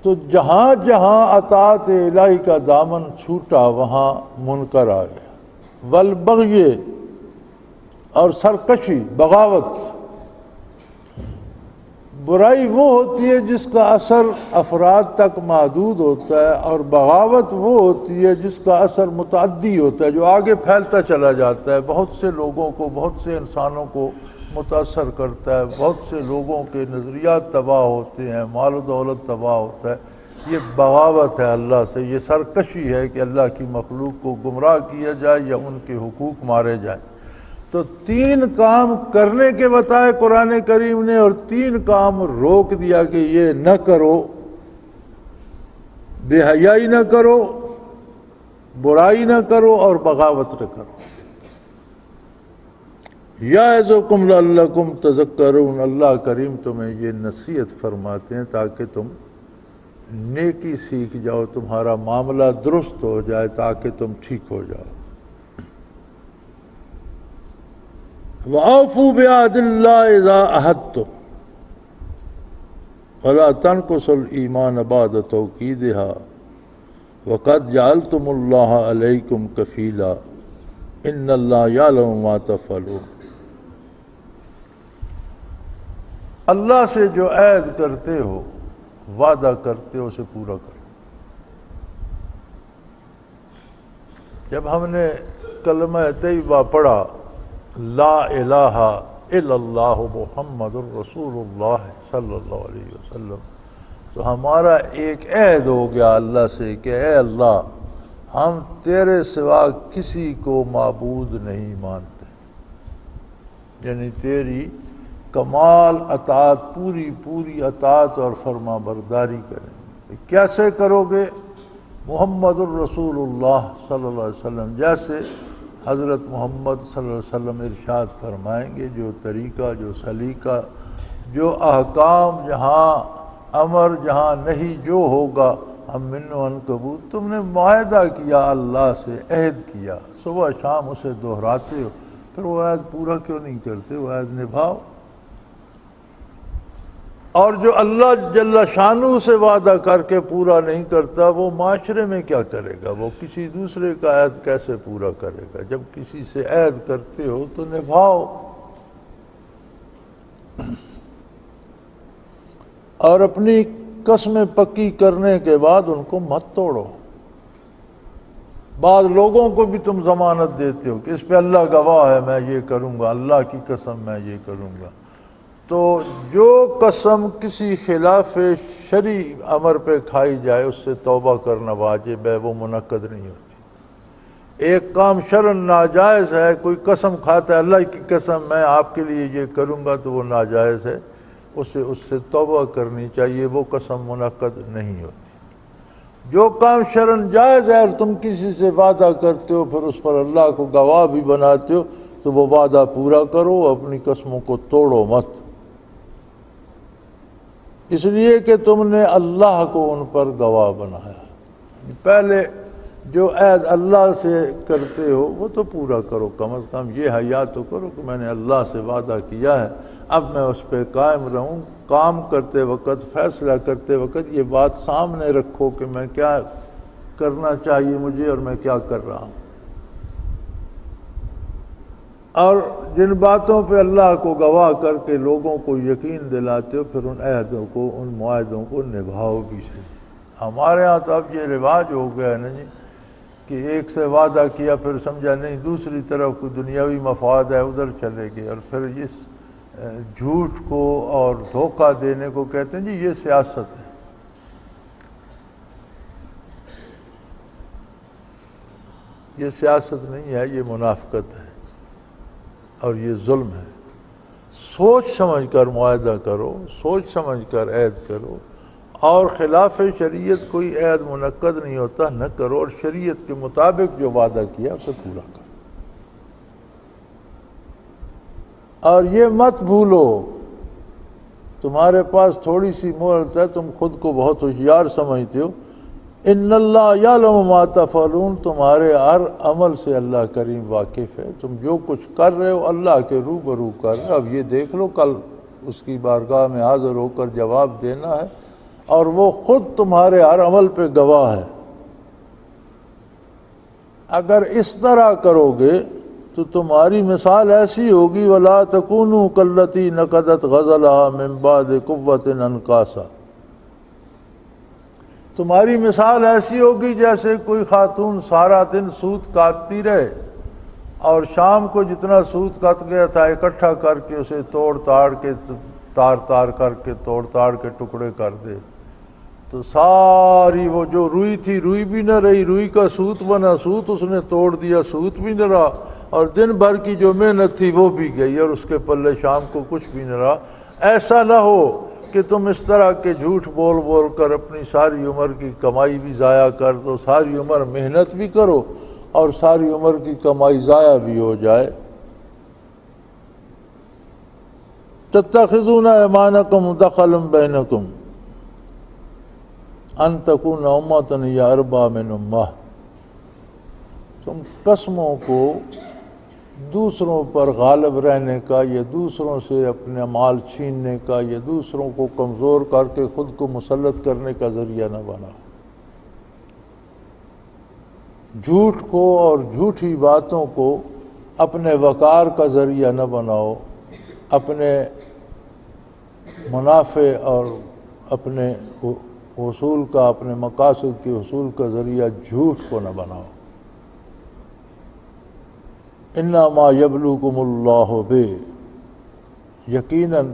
تو جہاں جہاں اطاعت الہی کا دامن چھوٹا وہاں منکر آ گیا۔ والبغی، اور سرکشی، بغاوت، برائی وہ ہوتی ہے جس کا اثر افراد تک محدود ہوتا ہے، اور بغاوت وہ ہوتی ہے جس کا اثر متعدی ہوتا ہے، جو آگے پھیلتا چلا جاتا ہے، بہت سے لوگوں کو، بہت سے انسانوں کو متاثر کرتا ہے، بہت سے لوگوں کے نظریات تباہ ہوتے ہیں، مال و دولت تباہ ہوتا ہے۔ یہ بغاوت ہے اللہ سے، یہ سرکشی ہے کہ اللہ کی مخلوق کو گمراہ کیا جائے یا ان کے حقوق مارے جائیں۔ تو تین کام کرنے کے بتائے قرآن کریم نے، اور تین کام روک دیا کہ یہ نہ کرو۔ بے حیائی نہ کرو، برائی نہ کرو، اور بغاوت نہ کرو۔ یعظکم لعلکم تذکرون، اللہ کریم تمہیں یہ نصیحت فرماتے ہیں تاکہ تم نیکی سیکھ جاؤ، تمہارا معاملہ درست ہو جائے، تاکہ تم ٹھیک ہو جاؤ۔ وَأَوْفُوا بِعَهْدِ اللَّهِ إِذَا عَاهَدتُّمْ وَلَا تَنْقُصُوا الْإِيمَانَ بَعْدَ تَوْكِيدِهَا وَقَدْ جَعَلْتُمُ اللَّهَ عَلَيْكُمْ كَفِيلًا إِنَّ اللَّهَ يَعْلَمُ مَا تَفْعَلُونَ۔ اللہ سے جو عہد کرتے ہو وعدہ کرتے ہو اسے پورا کرو۔ جب ہم نے کلمہ طیبہ پڑھا لا الہ الا اللہ محمد الرسول اللہ صلی اللہ علیہ وسلم، تو ہمارا ایک عہد ہو گیا اللہ سے کہ اے اللہ ہم تیرے سوا کسی کو معبود نہیں مانتے، یعنی تیری کمال اطاعت، پوری اطاعت اور فرما برداری کریں۔ کیسے کرو گے؟ محمد الرسول اللہ صلی اللہ علیہ وسلم جیسے حضرت محمد صلی اللہ علیہ وسلم ارشاد فرمائیں گے، جو طریقہ، جو سلیقہ، جو احکام، جہاں امر جہاں نہیں، جو ہوگا ہم من و عنکبوت۔ تم نے معاہدہ کیا اللہ سے، عہد کیا، صبح شام اسے دہراتے ہو، پھر وہ عہد پورا کیوں نہیں کرتے؟ وہ عہد نبھاؤ۔ اور جو اللہ جل شانہ سے وعدہ کر کے پورا نہیں کرتا، وہ معاشرے میں کیا کرے گا؟ وہ کسی دوسرے کا عہد کیسے پورا کرے گا؟ جب کسی سے عہد کرتے ہو تو نبھاؤ، اور اپنی قسمیں پکی کرنے کے بعد ان کو مت توڑو۔ بعض لوگوں کو بھی تم ضمانت دیتے ہو کہ اس پہ اللہ گواہ ہے میں یہ کروں گا، اللہ کی قسم میں یہ کروں گا، تو جو قسم کسی خلاف شرعی امر پہ کھائی جائے اس سے توبہ کرنا واجب ہے، وہ منعقد نہیں ہوتی۔ ایک کام شرعاً ناجائز ہے، کوئی قسم کھاتا ہے اللہ کی قسم میں آپ کے لیے یہ کروں گا، تو وہ ناجائز ہے، اس سے توبہ کرنی چاہیے، وہ قسم منعقد نہیں ہوتی۔ جو کام شرعاً جائز ہے اور تم کسی سے وعدہ کرتے ہو پھر اس پر اللہ کو گواہ بھی بناتے ہو، تو وہ وعدہ پورا کرو، اپنی قسموں کو توڑو مت، اس لیے کہ تم نے اللہ کو ان پر گواہ بنایا۔ پہلے جو عہد اللہ سے کرتے ہو وہ تو پورا کرو، کم از کم یہ حیا تو کرو کہ میں نے اللہ سے وعدہ کیا ہے، اب میں اس پہ قائم رہوں۔ کام کرتے وقت، فیصلہ کرتے وقت یہ بات سامنے رکھو کہ میں کیا کرنا چاہیے مجھے اور میں کیا کر رہا ہوں، اور جن باتوں پہ اللہ کو گواہ کر کے لوگوں کو یقین دلاتے ہو، پھر ان عہدوں کو، ان معاہدوں کو نبھاؤ بھی صحیح۔ ہمارے ہاں تو اب یہ رواج ہو گیا ہے نا جی کہ ایک سے وعدہ کیا پھر سمجھا نہیں دوسری طرف کوئی دنیاوی مفاد ہے ادھر چلے گئے، اور پھر اس جھوٹ کو اور دھوکہ دینے کو کہتے ہیں جی یہ سیاست ہے۔ یہ سیاست نہیں ہے، یہ منافقت ہے اور یہ ظلم ہے۔ سوچ سمجھ کر معاہدہ کرو، سوچ سمجھ کر عہد کرو، اور خلاف شریعت کوئی عہد منعقد نہیں ہوتا، نہ کرو، اور شریعت کے مطابق جو وعدہ کیا اسے پورا کرو۔ اور یہ مت بھولو تمہارے پاس تھوڑی سی مہلت ہے، تم خود کو بہت ہوشیار سمجھتے ہو، ان اللہ یعلم ما تفعلون، تمہارے ہر عمل سے اللہ کریم واقف ہے، تم جو کچھ کر رہے ہو اللہ کے روبرو کر رہے ہو۔ اب یہ دیکھ لو کل اس کی بارگاہ میں حاضر ہو کر جواب دینا ہے، اور وہ خود تمہارے ہر عمل پہ گواہ ہے۔ اگر اس طرح کرو گے تو تمہاری مثال ایسی ہوگی وَلَا تَكُونُوا كَالَّتِي نَقَضَتْ غَزَلَهَا مِن بَعْدِ قُوَّةٍ أَنْكَاثًا، تمہاری مثال ایسی ہوگی جیسے کوئی خاتون سارا دن سوت کاٹتی رہے اور شام کو جتنا سوت کٹ گیا تھا اکٹھا کر کے اسے توڑ تاڑ کے تار کر کے توڑ تاڑ کے ٹکڑے کر دے، تو ساری وہ جو روئی تھی روئی بھی نہ رہی، روئی کا سوت بنا، سوت اس نے توڑ دیا، سوت بھی نہ رہا، اور دن بھر کی جو محنت تھی وہ بھی گئی، اور اس کے پلے شام کو کچھ بھی نہ رہا۔ ایسا نہ ہو کہ تم اس طرح کے جھوٹ بول بول کر اپنی ساری عمر کی کمائی بھی ضائع کر دو، ساری عمر محنت بھی کرو اور ساری عمر کی کمائی ضائع بھی ہو جائے۔ تتخذون ایمانکم دخلا بینکم ان تکون امۃ ہی اربا من امہ، تم قسموں کو دوسروں پر غالب رہنے کا، یا دوسروں سے اپنے مال چھیننے کا، یا دوسروں کو کمزور کر کے خود کو مسلط کرنے کا ذریعہ نہ بناؤ۔ جھوٹ کو اور جھوٹی باتوں کو اپنے وقار کا ذریعہ نہ بناؤ، اپنے منافع اور اپنے حصول کا، اپنے مقاصد کے حصول کا ذریعہ جھوٹ کو نہ بناؤ۔ انما یبلوکم اللہ بہ، یقیناً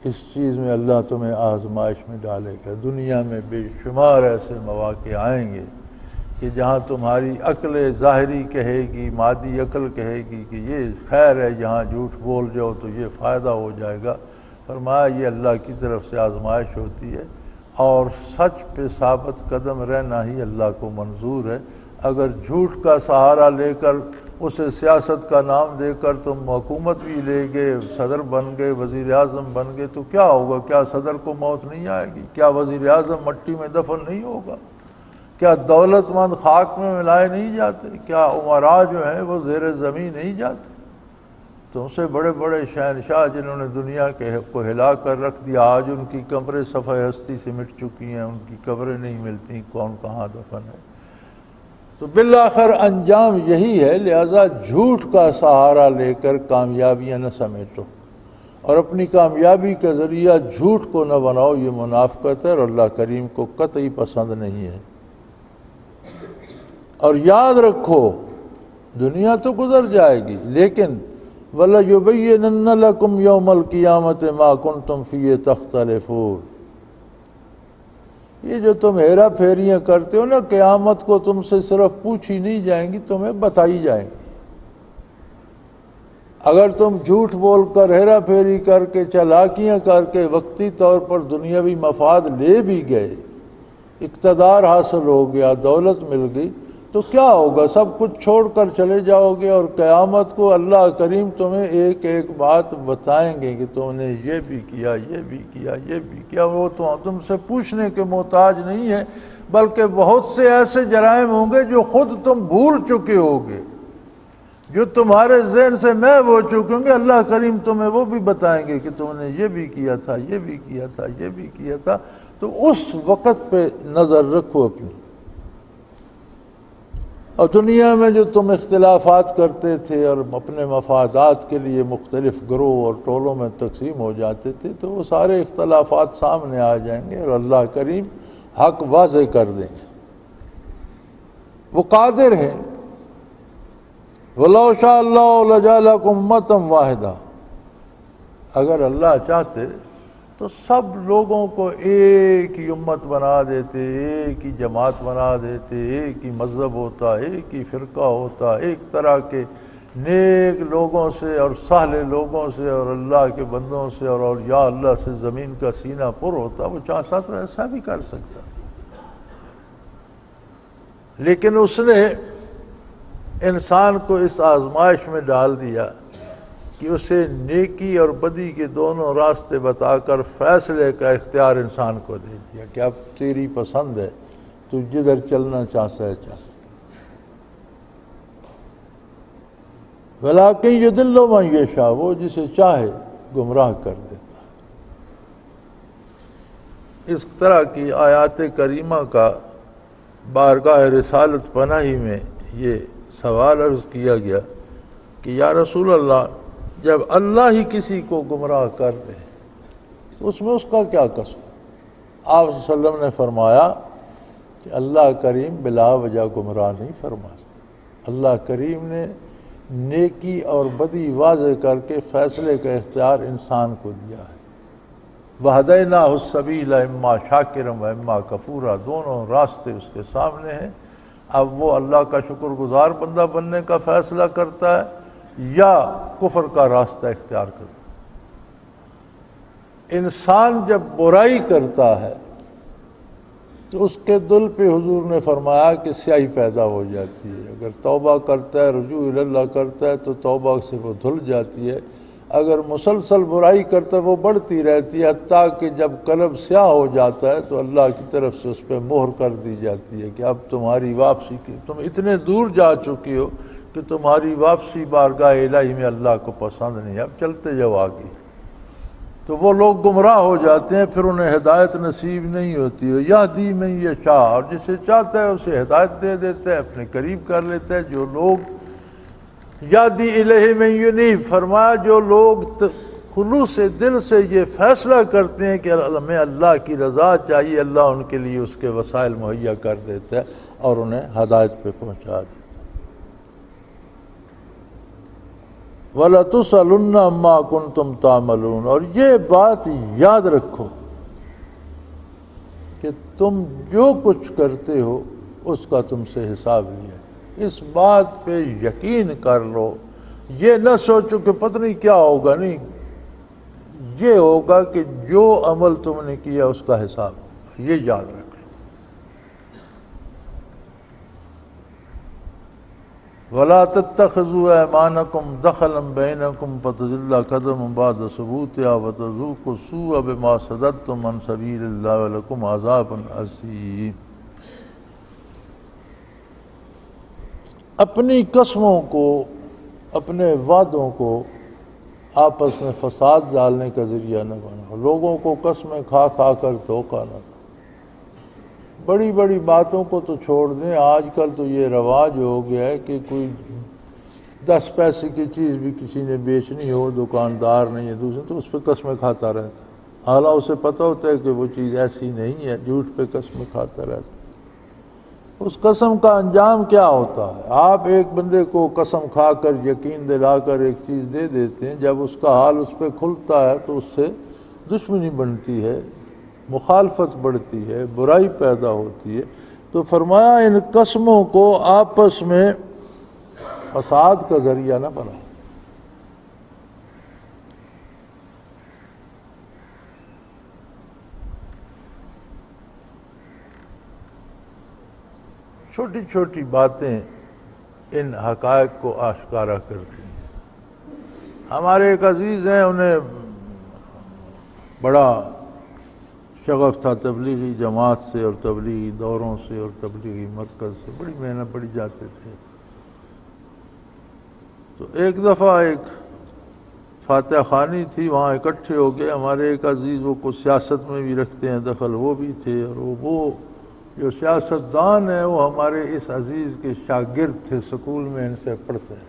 اس چیز میں اللہ تمہیں آزمائش میں ڈالے گا۔ دنیا میں بے شمار ایسے مواقع آئیں گے کہ جہاں تمہاری عقل ظاہری کہے گی، مادی عقل کہے گی کہ یہ خیر ہے، یہاں جھوٹ بول جاؤ تو یہ فائدہ ہو جائے گا۔ فرمایا یہ اللہ کی طرف سے آزمائش ہوتی ہے، اور سچ پہ ثابت قدم رہنا ہی اللہ کو منظور ہے۔ اگر جھوٹ کا سہارا لے کر، اسے سیاست کا نام دے کر تم حکومت بھی لے گئے، صدر بن گئے، وزیر اعظم بن گئے، تو کیا ہوگا؟ کیا صدر کو موت نہیں آئے گی؟ کیا وزیر اعظم مٹی میں دفن نہیں ہوگا؟ کیا دولت مند خاک میں ملائے نہیں جاتے؟ کیا امراء جو ہیں وہ زیر زمین نہیں جاتے؟ تم سے بڑے بڑے شہنشاہ جنہوں نے دنیا کو ہلا کر رکھ دیا، آج ان کی قبریں صفحہ ہستی سے مٹ چکی ہیں، ان کی قبریں نہیں ملتی، کون کہاں دفن ہے۔ تو بالآخر انجام یہی ہے، لہذا جھوٹ کا سہارا لے کر کامیابیاں نہ سمیٹو، اور اپنی کامیابی کا ذریعہ جھوٹ کو نہ بناؤ، یہ منافقت ہے اور اللہ کریم کو قطعی پسند نہیں ہے۔ اور یاد رکھو دنیا تو گزر جائے گی، لیکن وَلَيُبَيِّنَنَّ لَكُمْ يَوْمَ الْقِيَامَةِ مَا كُنْتُمْ فِيهِ تَخْتَلِفُونَ۔ یہ جو تم ہیرا پھیریاں کرتے ہو نا، قیامت کو تم سے صرف پوچھی نہیں جائیں گی، تمہیں بتائی جائیں گی۔ اگر تم جھوٹ بول کر، ہیرا پھیری کر کے، چالاکیاں کر کے وقتی طور پر دنیاوی مفاد لے بھی گئے، اقتدار حاصل ہو گیا، دولت مل گئی، تو کیا ہوگا؟ سب کچھ چھوڑ کر چلے جاؤ گے، اور قیامت کو اللہ کریم تمہیں ایک ایک بات بتائیں گے کہ تم نے یہ بھی کیا، یہ بھی کیا، یہ بھی کیا۔ وہ تو تم سے پوچھنے کے محتاج نہیں ہے، بلکہ بہت سے ایسے جرائم ہوں گے جو خود تم بھول چکے ہوگے، جو تمہارے ذہن سے محو ہو چکے ہوں گے، اللہ کریم تمہیں وہ بھی بتائیں گے کہ تم نے یہ بھی کیا تھا، یہ بھی کیا تھا، یہ بھی کیا تھا۔ تو اس وقت پہ نظر رکھو اپنی۔ اور دنیا میں جو تم اختلافات کرتے تھے اور اپنے مفادات کے لیے مختلف گروہ اور ٹولوں میں تقسیم ہو جاتے تھے، تو وہ سارے اختلافات سامنے آ جائیں گے اور اللہ کریم حق واضح کر دیں گے۔ وہ قادر ہیں۔ وَلَوْ شَاءَ اللَّهُ لَجَعَلَكُمْ أُمَّةً وَاحِدَةً، اگر اللہ چاہتے تو سب لوگوں کو ایک ہی امت بنا دیتے، ایک ہی جماعت بنا دیتے، ایک ہی مذہب ہوتا، ایک ہی فرقہ ہوتا، ایک طرح کے نیک لوگوں سے اور صالح لوگوں سے اور اللہ کے بندوں سے اور اولیاء اللہ سے زمین کا سینہ پر ہوتا۔ وہ چاہتا تو ایسا بھی کر سکتا، لیکن اس نے انسان کو اس آزمائش میں ڈال دیا کہ اسے نیکی اور بدی کے دونوں راستے بتا کر فیصلے کا اختیار انسان کو دے دیا کہ اب تیری پسند ہے، تو جدھر چلنا چاہتا ہے چل۔ وَلَٰكِن يُضِلُّ مَن يَشَاءُ، وہ جسے چاہے گمراہ کر دیتا۔ اس طرح کی آیات کریمہ کا بارگاہ رسالت پناہی میں یہ سوال عرض کیا گیا کہ یا رسول اللہ، جب اللہ ہی کسی کو گمراہ کر دے تو اس میں اس کا کیا قصور؟ آپ صلی اللہ علیہ وسلم نے فرمایا کہ اللہ کریم بلا وجہ گمراہ نہیں فرماتا۔ اللہ کریم نے نیکی اور بدی واضح کر کے فیصلے کا اختیار انسان کو دیا ہے۔ وَهَدَيْنَاهُ السَّبِيلَ اِمَّا شَاكِرًا وَإِمَّا كَفُورًا، دونوں راستے اس کے سامنے ہیں۔ اب وہ اللہ کا شکر گزار بندہ بننے کا فیصلہ کرتا ہے یا کفر کا راستہ اختیار کرتا ہے۔ انسان جب برائی کرتا ہے تو اس کے دل پہ حضور نے فرمایا کہ سیاہی پیدا ہو جاتی ہے۔ اگر توبہ کرتا ہے، رجوع اللہ کرتا ہے، تو توبہ سے وہ دھل جاتی ہے۔ اگر مسلسل برائی کرتا ہے وہ بڑھتی رہتی ہے، حتیٰ کہ جب قلب سیاہ ہو جاتا ہے تو اللہ کی طرف سے اس پہ مہر کر دی جاتی ہے کہ اب تمہاری واپسی کی، تم اتنے دور جا چکی ہو کہ تمہاری واپسی بارگاہ الہی میں اللہ کو پسند نہیں، اب چلتے جاؤ آگے۔ تو وہ لوگ گمراہ ہو جاتے ہیں، پھر انہیں ہدایت نصیب نہیں ہوتی ہے۔ یہدی من یشاء، اور جسے چاہتا ہے اسے ہدایت دے دیتا ہے، اپنے قریب کر لیتا ہے۔ جو لوگ یہدی الیہ من ینیب، فرمایا جو لوگ خلوص دل سے یہ فیصلہ کرتے ہیں کہ ہمیں اللہ کی رضا چاہیے، اللہ ان کے لیے اس کے وسائل مہیا کر دیتا ہے اور انہیں ہدایت پہ پہنچا دیتا ہے۔ وَلَتُسْأَلُنَّ عَمَّا كُنتُمْ تَعْمَلُونَ، اور یہ بات یاد رکھو کہ تم جو کچھ کرتے ہو اس کا تم سے حساب لیا جائے۔ اس بات پہ یقین کر لو، یہ نہ سوچو کہ پتہ نہیں کیا ہوگا، نہیں، یہ ہوگا کہ جو عمل تم نے کیا اس کا حساب ہوگا، یہ یاد رکھ لو۔ وَلَا تَتَّخِذُوا أَيْمَانَكُمْ دَخَلًا بَيْنَكُمْ فَتَزِلَّ قَدَمٌ بَعْدَ ثُبُوتِهَا وَتَذُوقُوا السُّوءَ بِمَا صَدَدتُّمْ عَنْ سَبِيلِ اللَّهِ وَلَكُمْ عَذَابٌ عَظِيمٌ۔ اپنی قسموں کو، اپنے وعدوں کو آپس میں فساد ڈالنے کا ذریعہ نہ بناؤ، لوگوں کو قسمیں کھا کھا کر دھوکہ نہ دو۔ بڑی بڑی باتوں کو تو چھوڑ دیں، آج کل تو یہ رواج ہو گیا ہے کہ کوئی 10 پیسے کی چیز بھی کسی نے بیچنی ہو، دکاندار نے یا دوسرے، تو اس پہ قسمیں کھاتا رہتا ہے، حالانکہ اسے پتہ ہوتا ہے کہ وہ چیز ایسی نہیں ہے، جھوٹ پہ قسمیں کھاتا رہتا ہے۔ اس قسم کا انجام کیا ہوتا ہے؟ آپ ایک بندے کو قسم کھا کر یقین دلا کر ایک چیز دے دیتے ہیں، جب اس کا حال اس پہ کھلتا ہے تو اس سے دشمنی بنتی ہے، مخالفت بڑھتی ہے، برائی پیدا ہوتی ہے۔ تو فرمایا ان قسموں کو آپس میں فساد کا ذریعہ نہ بناؤ۔ چھوٹی چھوٹی باتیں ان حقائق کو آشکارا کرتی ہیں۔ ہمارے ایک عزیز ہیں، انہیں بڑا شغف تھا تبلیغی جماعت سے اور تبلیغی دوروں سے اور تبلیغی مرکز سے، بڑی محنت پڑی جاتے تھے۔ تو ایک دفعہ ایک فاتح خانی تھی، وہاں اکٹھے ہو گئے۔ ہمارے ایک عزیز، وہ کچھ سیاست میں بھی رکھتے ہیں دخل، وہ بھی تھے، اور وہ جو سیاستدان ہیں وہ ہمارے اس عزیز کے شاگرد تھے، سکول میں ان سے پڑھتے ہیں۔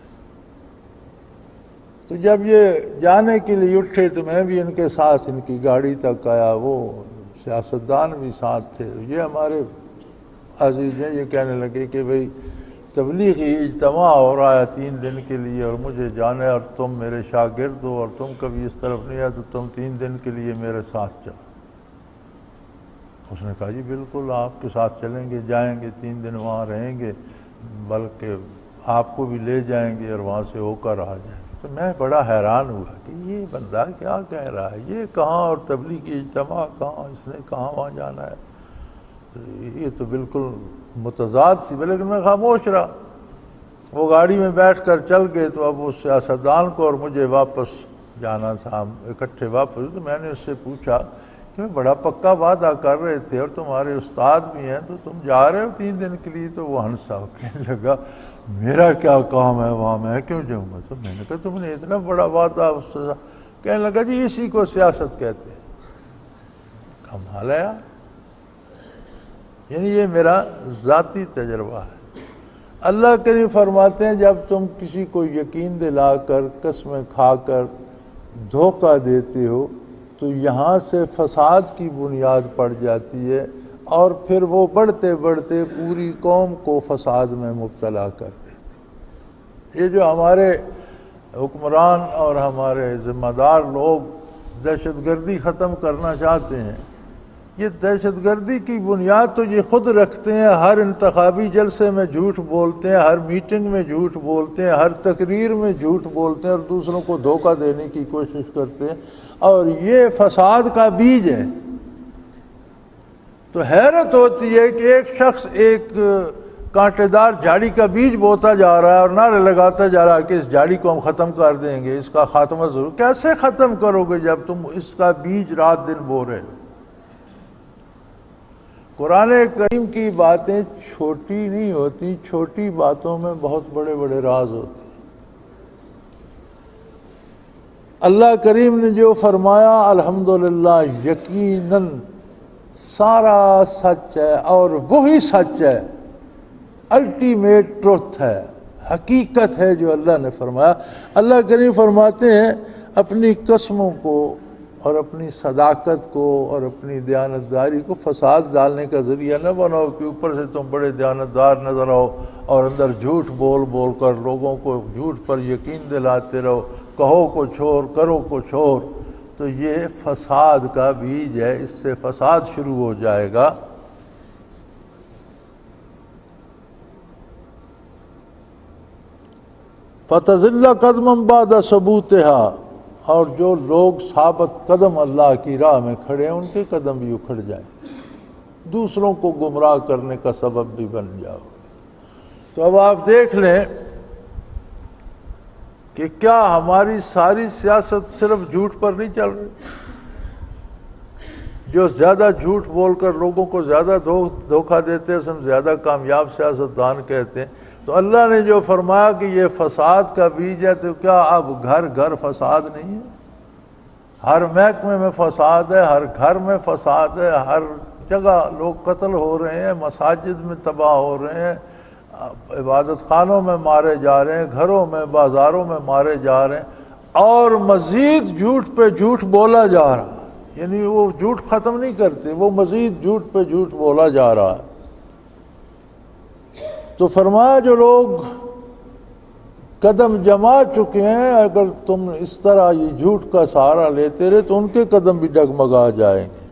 تو جب یہ جانے کے لیے اٹھے تو میں بھی ان کے ساتھ ان کی گاڑی تک آیا، وہ سیاستدان بھی ساتھ تھے۔ یہ ہمارے عزیز ہیں، یہ کہنے لگے کہ بھئی تبلیغی اجتماع ہو رہا ہے 3 دن کے لیے اور مجھے جانا ہے، اور تم میرے شاگرد ہو اور تم کبھی اس طرف نہیں آئے، تو تم 3 دن کے لیے میرے ساتھ چلو۔ اس نے کہا جی بالکل آپ کے ساتھ چلیں گے، جائیں گے، 3 دن وہاں رہیں گے، بلکہ آپ کو بھی لے جائیں گے اور وہاں سے ہو کر آ جائیں گے۔ تو میں بڑا حیران ہوا کہ یہ بندہ کیا کہہ رہا ہے، یہ کہاں اور تبلیغی اجتماع کہاں، اس نے کہاں وہاں جانا ہے؟ تو یہ تو بالکل متضاد سی، لیکن میں خاموش رہا۔ وہ گاڑی میں بیٹھ کر چل گئے، تو اب اس سیاستدان کو اور مجھے واپس جانا تھا، ہم اکٹھے واپس۔ تو میں نے اس سے پوچھا کہ بڑا پکا وعدہ کر رہے تھے اور تمہارے استاد بھی ہیں، تو تم جا رہے ہو 3 دن کے لیے؟ تو وہ ہنسا، کہنے لگا میرا کیا کام ہے وہاں، میں کیوں جاؤں گا؟ تو میں نے کہا تم نے اتنا بڑا وعدہ، کہنے لگا جی اسی کو سیاست کہتے ہیں۔ کمال ہے، یعنی یہ میرا ذاتی تجربہ ہے۔ اللہ کریم فرماتے ہیں جب تم کسی کو یقین دلا کر، قسمیں کھا کر دھوکہ دیتے ہو، تو یہاں سے فساد کی بنیاد پڑ جاتی ہے، اور پھر وہ بڑھتے بڑھتے پوری قوم کو فساد میں مبتلا کر دیتے۔ یہ جو ہمارے حکمران اور ہمارے ذمہ دار لوگ دہشت گردی ختم کرنا چاہتے ہیں، یہ دہشت گردی کی بنیاد تو یہ خود رکھتے ہیں، ہر انتخابی جلسے میں جھوٹ بولتے ہیں، ہر میٹنگ میں جھوٹ بولتے ہیں، ہر تقریر میں جھوٹ بولتے ہیں اور دوسروں کو دھوکہ دینے کی کوشش کرتے ہیں، اور یہ فساد کا بیج ہے۔ تو حیرت ہوتی ہے کہ ایک شخص ایک کانٹے دار جھاڑی کا بیج بوتا جا رہا ہے اور نعرے لگاتا جا رہا ہے کہ اس جھاڑی کو ہم ختم کر دیں گے، اس کا خاتمہ ضرور۔ کیسے ختم کرو گے جب تم اس کا بیج رات دن بو رہے ہو؟ قرآن کریم کی باتیں چھوٹی نہیں ہوتی، چھوٹی باتوں میں بہت بڑے بڑے راز ہوتے ہیں۔ اللہ کریم نے جو فرمایا الحمدللہ، یقیناً سارا سچ ہے، اور وہی سچ ہے، الٹیمیٹ ٹروتھ ہے، حقیقت ہے جو اللہ نے فرمایا۔ اللہ کریم فرماتے ہیں اپنی قسموں کو اور اپنی صداقت کو اور اپنی دیانتداری کو فساد ڈالنے کا ذریعہ نہ بناؤ کہ اوپر سے تم بڑے دیانتدار نظر آؤ اور اندر جھوٹ بول بول کر لوگوں کو جھوٹ پر یقین دلاتے رہو، کہو کچھ اور کرو کچھ اور، تو یہ فساد کا بیج ہے، اس سے فساد شروع ہو جائے گا۔ فَتَزِلَّ قَدْمًا بَعْدَ ثُبُوتِهَا، اور جو لوگ ثابت قدم اللہ کی راہ میں کھڑے ہیں ان کے قدم بھی اکھڑ جائیں، دوسروں کو گمراہ کرنے کا سبب بھی بن جاؤ۔ تو اب آپ دیکھ لیں کہ کیا ہماری ساری سیاست صرف جھوٹ پر نہیں چل رہی؟ جو زیادہ جھوٹ بول کر لوگوں کو زیادہ دھوکہ دیتے ہیں، اس ہم زیادہ کامیاب سیاستدان کہتے ہیں۔ تو اللہ نے جو فرمایا کہ یہ فساد کا بیج ہے، تو کیا اب گھر گھر فساد نہیں ہے؟ ہر محکمے میں فساد ہے، ہر گھر میں فساد ہے، ہر جگہ لوگ قتل ہو رہے ہیں، مساجد میں تباہ ہو رہے ہیں، عبادت خانوں میں مارے جا رہے ہیں، گھروں میں بازاروں میں مارے جا رہے ہیں، اور مزید جھوٹ پہ جھوٹ بولا جا رہا ہے، یعنی وہ جھوٹ ختم نہیں کرتے، وہ مزید جھوٹ پہ جھوٹ بولا جا رہا ہے۔ تو فرمایا جو لوگ قدم جما چکے ہیں، اگر تم اس طرح یہ جھوٹ کا سہارا لیتے رہے تو ان کے قدم بھی ڈگمگا جائیں گے۔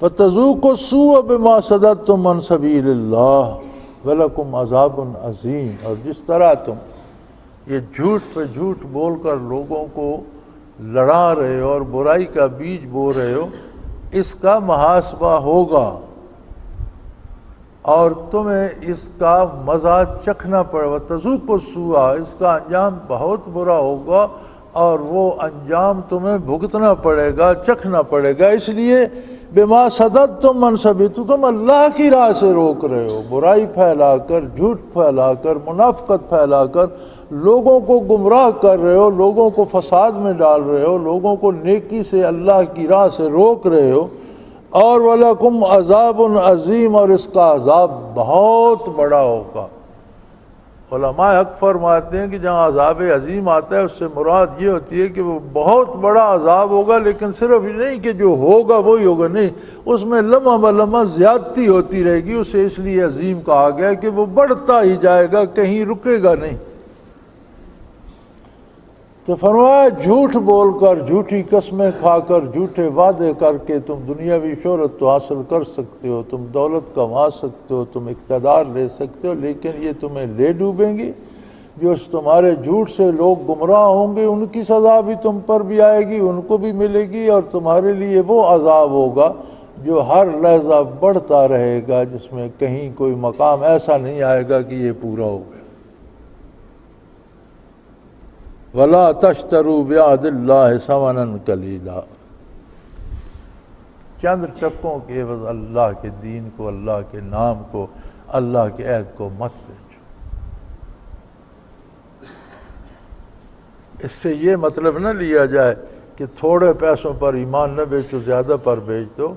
فَتَذُوقُوا السُّوءَ بِمَا صَدَدتُّمْ عَنْ سَبِيلِ اللَّهِ وَلَكُمْ عَذَابٌ عَظِيمٌ، اور جس طرح تم یہ جھوٹ پہ جھوٹ بول کر لوگوں کو لڑا رہے ہو اور برائی کا بیج بو رہے ہو، اس کا محاسبہ ہوگا اور تمہیں اس کا مزہ چکھنا پڑے گا۔ تذوقوا السوء، اس کا انجام بہت برا ہوگا اور وہ انجام تمہیں بھگتنا پڑے گا، چکھنا پڑے گا۔ اس لیے بما صددتم عن سبیل، تو تم اللہ کی راہ سے روک رہے ہو، برائی پھیلا کر، جھوٹ پھیلا کر، منافقت پھیلا کر لوگوں کو گمراہ کر رہے ہو، لوگوں کو فساد میں ڈال رہے ہو، لوگوں کو نیکی سے اللہ کی راہ سے روک رہے ہو۔ اور وَلَكُمْ عَذَابٌ عَظِيمٌ، اور اس کا عذاب بہت بڑا ہوگا۔ علماء حق فرماتے ہیں کہ جہاں عذاب عظیم آتا ہے اس سے مراد یہ ہوتی ہے کہ وہ بہت بڑا عذاب ہوگا، لیکن صرف نہیں کہ جو ہوگا وہی ہوگا، نہیں، اس میں لمحہ بلمحہ زیادتی ہوتی رہے گی، اسے اس لیے عظیم کہا گیا کہ وہ بڑھتا ہی جائے گا، کہیں رکے گا نہیں۔ تو فرمایا جھوٹ بول کر، جھوٹی قسمیں کھا کر، جھوٹے وعدے کر کے تم دنیاوی شہرت تو حاصل کر سکتے ہو، تم دولت کما سکتے ہو، تم اقتدار لے سکتے ہو، لیکن یہ تمہیں لے ڈوبیں گی۔ جو اس تمہارے جھوٹ سے لوگ گمراہ ہوں گے ان کی سزا بھی تم پر بھی آئے گی، ان کو بھی ملے گی، اور تمہارے لیے وہ عذاب ہوگا جو ہر لحظہ بڑھتا رہے گا، جس میں کہیں کوئی مقام ایسا نہیں آئے گا کہ یہ پورا ہو گیا۔ وَلَا تَشْتَرُوا بِعَهْدِ اللَّهِ ثَمَنًا قَلِيلًا، چند ٹکوں کے عوض اللہ کے دین کو، اللہ کے نام کو، اللہ کے عہد کو مت بیچو۔ اس سے یہ مطلب نہ لیا جائے کہ تھوڑے پیسوں پر ایمان نہ بیچو، زیادہ پر بیچ دو،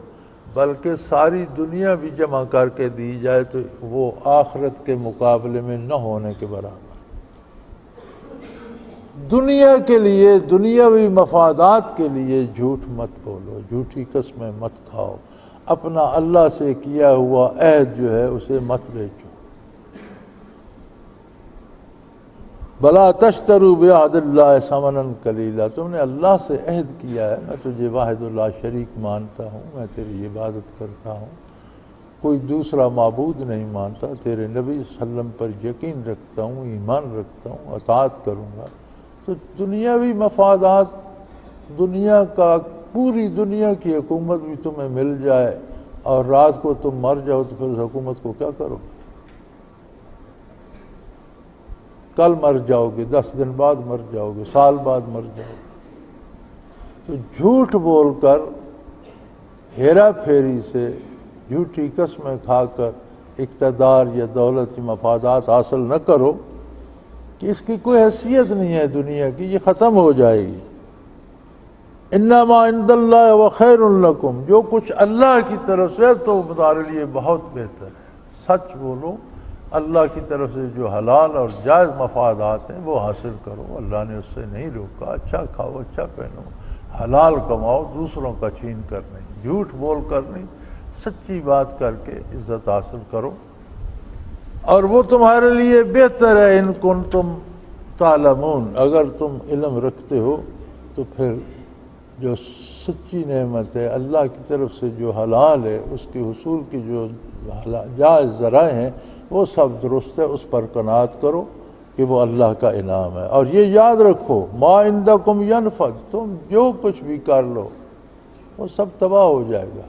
بلکہ ساری دنیا بھی جمع کر کے دی جائے تو وہ آخرت کے مقابلے میں نہ ہونے کے برابر۔ دنیا کے لیے، دنیاوی مفادات کے لیے جھوٹ مت بولو، جھوٹی قسمیں مت کھاؤ، اپنا اللہ سے کیا ہوا عہد جو ہے اسے مت بیچو۔ بلا تشتروا بعہد اللہ ثمنا قلیلا، تم نے اللہ سے عہد کیا ہے، میں تجھے واحد اللہ شریک مانتا ہوں، میں تیری عبادت کرتا ہوں، کوئی دوسرا معبود نہیں مانتا، تیرے نبی صلی اللہ علیہ وسلم پر یقین رکھتا ہوں، ایمان رکھتا ہوں، اطاعت کروں گا۔ تو دنیاوی مفادات، دنیا کا، پوری دنیا کی حکومت بھی تمہیں مل جائے اور رات کو تم مر جاؤ تو پھر اس حکومت کو کیا کرو گے؟ کل مر جاؤ گے، 10 دن بعد مر جاؤ گے، سال بعد مر جاؤ گے۔ تو جھوٹ بول کر، ہیرا پھیری سے، جھوٹی قسمیں کھا کر اقتدار یا دولت کی مفادات حاصل نہ کرو کہ اس کی کوئی حیثیت نہیں ہے دنیا کی، یہ ختم ہو جائے گی۔ انما عند اللہ وخیر لکم، جو کچھ اللہ کی طرف سے تو تمہارے لیے بہت بہتر ہے۔ سچ بولو، اللہ کی طرف سے جو حلال اور جائز مفادات ہیں وہ حاصل کرو، اللہ نے اس سے نہیں روکا۔ اچھا کھاؤ، اچھا پہنو، حلال کماؤ، دوسروں کا چھین کر نہیں، جھوٹ بول کر نہیں، سچی بات کر کے عزت حاصل کرو، اور وہ تمہارے لیے بہتر ہے ان کنتم تعلمون، اگر تم علم رکھتے ہو۔ تو پھر جو سچی نعمت ہے اللہ کی طرف سے جو حلال ہے، اس کے حصول کی جو جائز ذرائع ہیں وہ سب درست ہے، اس پر قناعت کرو کہ وہ اللہ کا انعام ہے۔ اور یہ یاد رکھو ما عندکم ینفد، تم جو کچھ بھی کر لو وہ سب تباہ ہو جائے گا،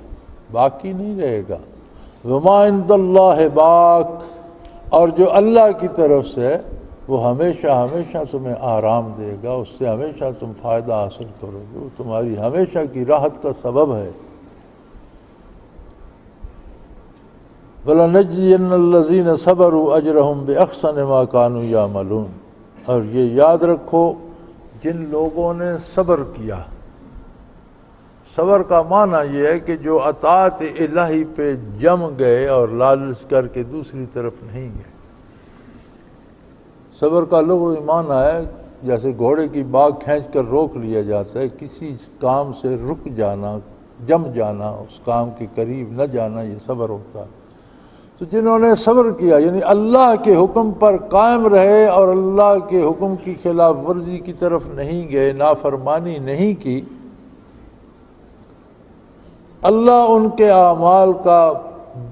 باقی نہیں رہے گا۔ وما عند اللہ باق، اور جو اللہ کی طرف سے ہے وہ ہمیشہ ہمیشہ تمہیں آرام دے گا، اس سے ہمیشہ تم فائدہ حاصل کرو گے، وہ تمہاری ہمیشہ کی راحت کا سبب ہے۔ وَلَنَجْزِيَنَّ الَّذِينَ صَبَرُوا أَجْرَهُمْ بِأَحْسَنِ مَا كَانُوا يَعْمَلُونَ، اور یہ یاد رکھو جن لوگوں نے صبر کیا، صبر کا معنی یہ ہے کہ جو اطاعت الہی پہ جم گئے اور لالچ کر کے دوسری طرف نہیں گئے۔ صبر کا لغوی معنی ہے جیسے گھوڑے کی باگھ کھینچ کر روک لیا جاتا ہے، کسی کام سے رک جانا، جم جانا، اس کام کے قریب نہ جانا، یہ صبر ہوتا ہے۔ تو جنہوں نے صبر کیا یعنی اللہ کے حکم پر قائم رہے اور اللہ کے حکم کی خلاف ورزی کی طرف نہیں گئے، نافرمانی نہیں کی، اللہ ان کے اعمال کا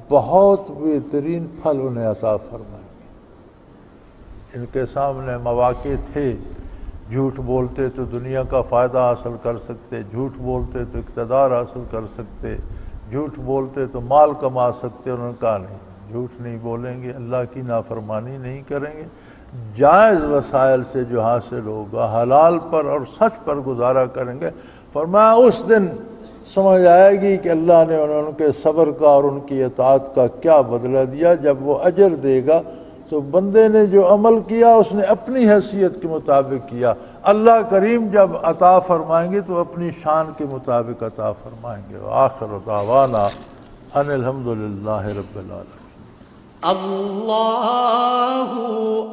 بہت بہترین پھل انہیں عطا فرمائے گے۔ ان کے سامنے مواقع تھے، جھوٹ بولتے تو دنیا کا فائدہ حاصل کر سکتے، جھوٹ بولتے تو اقتدار حاصل کر سکتے، جھوٹ بولتے تو مال کما سکتے، انہوں نے کہا نہیں، جھوٹ نہیں بولیں گے، اللہ کی نافرمانی نہیں کریں گے، جائز وسائل سے جو حاصل ہوگا حلال پر اور سچ پر گزارا کریں گے۔ فرمایا اس دن سمجھ آئے گی کہ اللہ نے ان کے صبر کا اور ان کی اطاعت کا کیا بدلہ دیا۔ جب وہ اجر دے گا تو بندے نے جو عمل کیا اس نے اپنی حیثیت کے مطابق کیا، اللہ کریم جب عطا فرمائیں گے تو اپنی شان کے مطابق عطا فرمائیں گے۔ وآخر دعوانا ان الحمد للہ رب العالمین۔ اللہ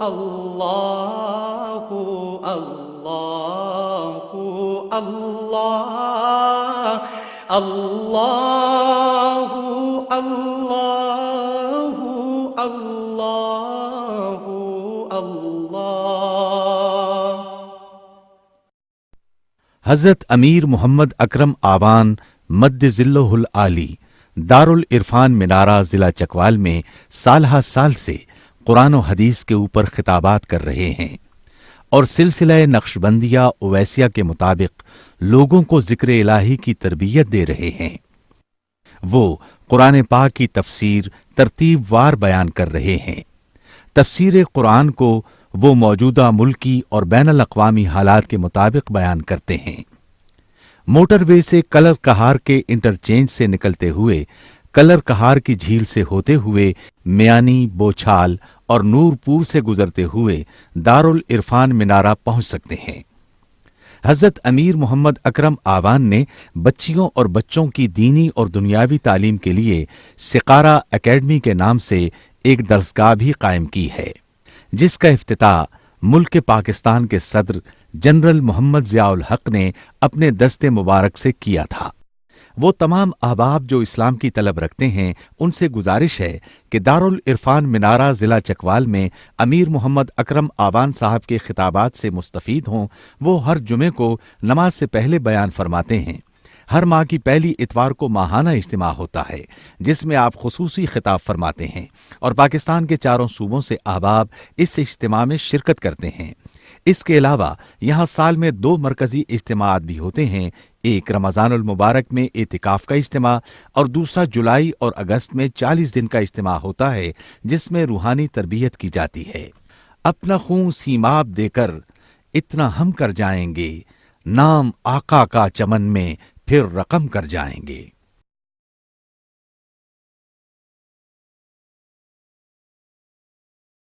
اللہ اللہ اللہ اللہ اللہ اللہ اللہ۔ حضرت امیر محمد اکرم آوان مد ظلہ العالی دارالعرفان منارہ ضلع چکوال میں سالہ سال سے قرآن و حدیث کے اوپر خطابات کر رہے ہیں اور سلسلہ نقشبندیہ اویسیہ کے مطابق لوگوں کو ذکر الہی کی تربیت دے رہے ہیں۔ وہ قرآن پاک کی تفسیر ترتیب وار بیان کر رہے ہیں۔ تفسیر قرآن کو وہ موجودہ ملکی اور بین الاقوامی حالات کے مطابق بیان کرتے ہیں۔ موٹر وے سے کلر کہار کے انٹرچینج سے نکلتے ہوئے کلر کہار کی جھیل سے ہوتے ہوئے میانی، بوچھال اور نور پور سے گزرتے ہوئے دارالعرفان منارہ پہنچ سکتے ہیں۔ حضرت امیر محمد اکرم آوان نے بچیوں اور بچوں کی دینی اور دنیاوی تعلیم کے لیے سقارہ اکیڈمی کے نام سے ایک درسگاہ بھی قائم کی ہے، جس کا افتتاح ملک پاکستان کے صدر جنرل محمد ضیاء الحق نے اپنے دست مبارک سے کیا تھا۔ وہ تمام احباب جو اسلام کی طلب رکھتے ہیں ان سے گزارش ہے کہ دارالعرفان منارہ ضلع چکوال میں امیر محمد اکرم آوان صاحب کے خطابات سے مستفید ہوں۔ وہ ہر جمعے کو نماز سے پہلے بیان فرماتے ہیں۔ ہر ماہ کی پہلی اتوار کو ماہانہ اجتماع ہوتا ہے جس میں آپ خصوصی خطاب فرماتے ہیں اور پاکستان کے چاروں صوبوں سے احباب اس اجتماع میں شرکت کرتے ہیں۔ اس کے علاوہ یہاں سال میں 2 مرکزی اجتماعات بھی ہوتے ہیں، ایک رمضان المبارک میں اعتکاف کا اجتماع اور دوسرا جولائی اور اگست میں 40 دن کا اجتماع ہوتا ہے جس میں روحانی تربیت کی جاتی ہے۔ اپنا خون سیماب دے کر اتنا ہم کر جائیں گے، نام آقا کا چمن میں پھر رقم کر جائیں گے۔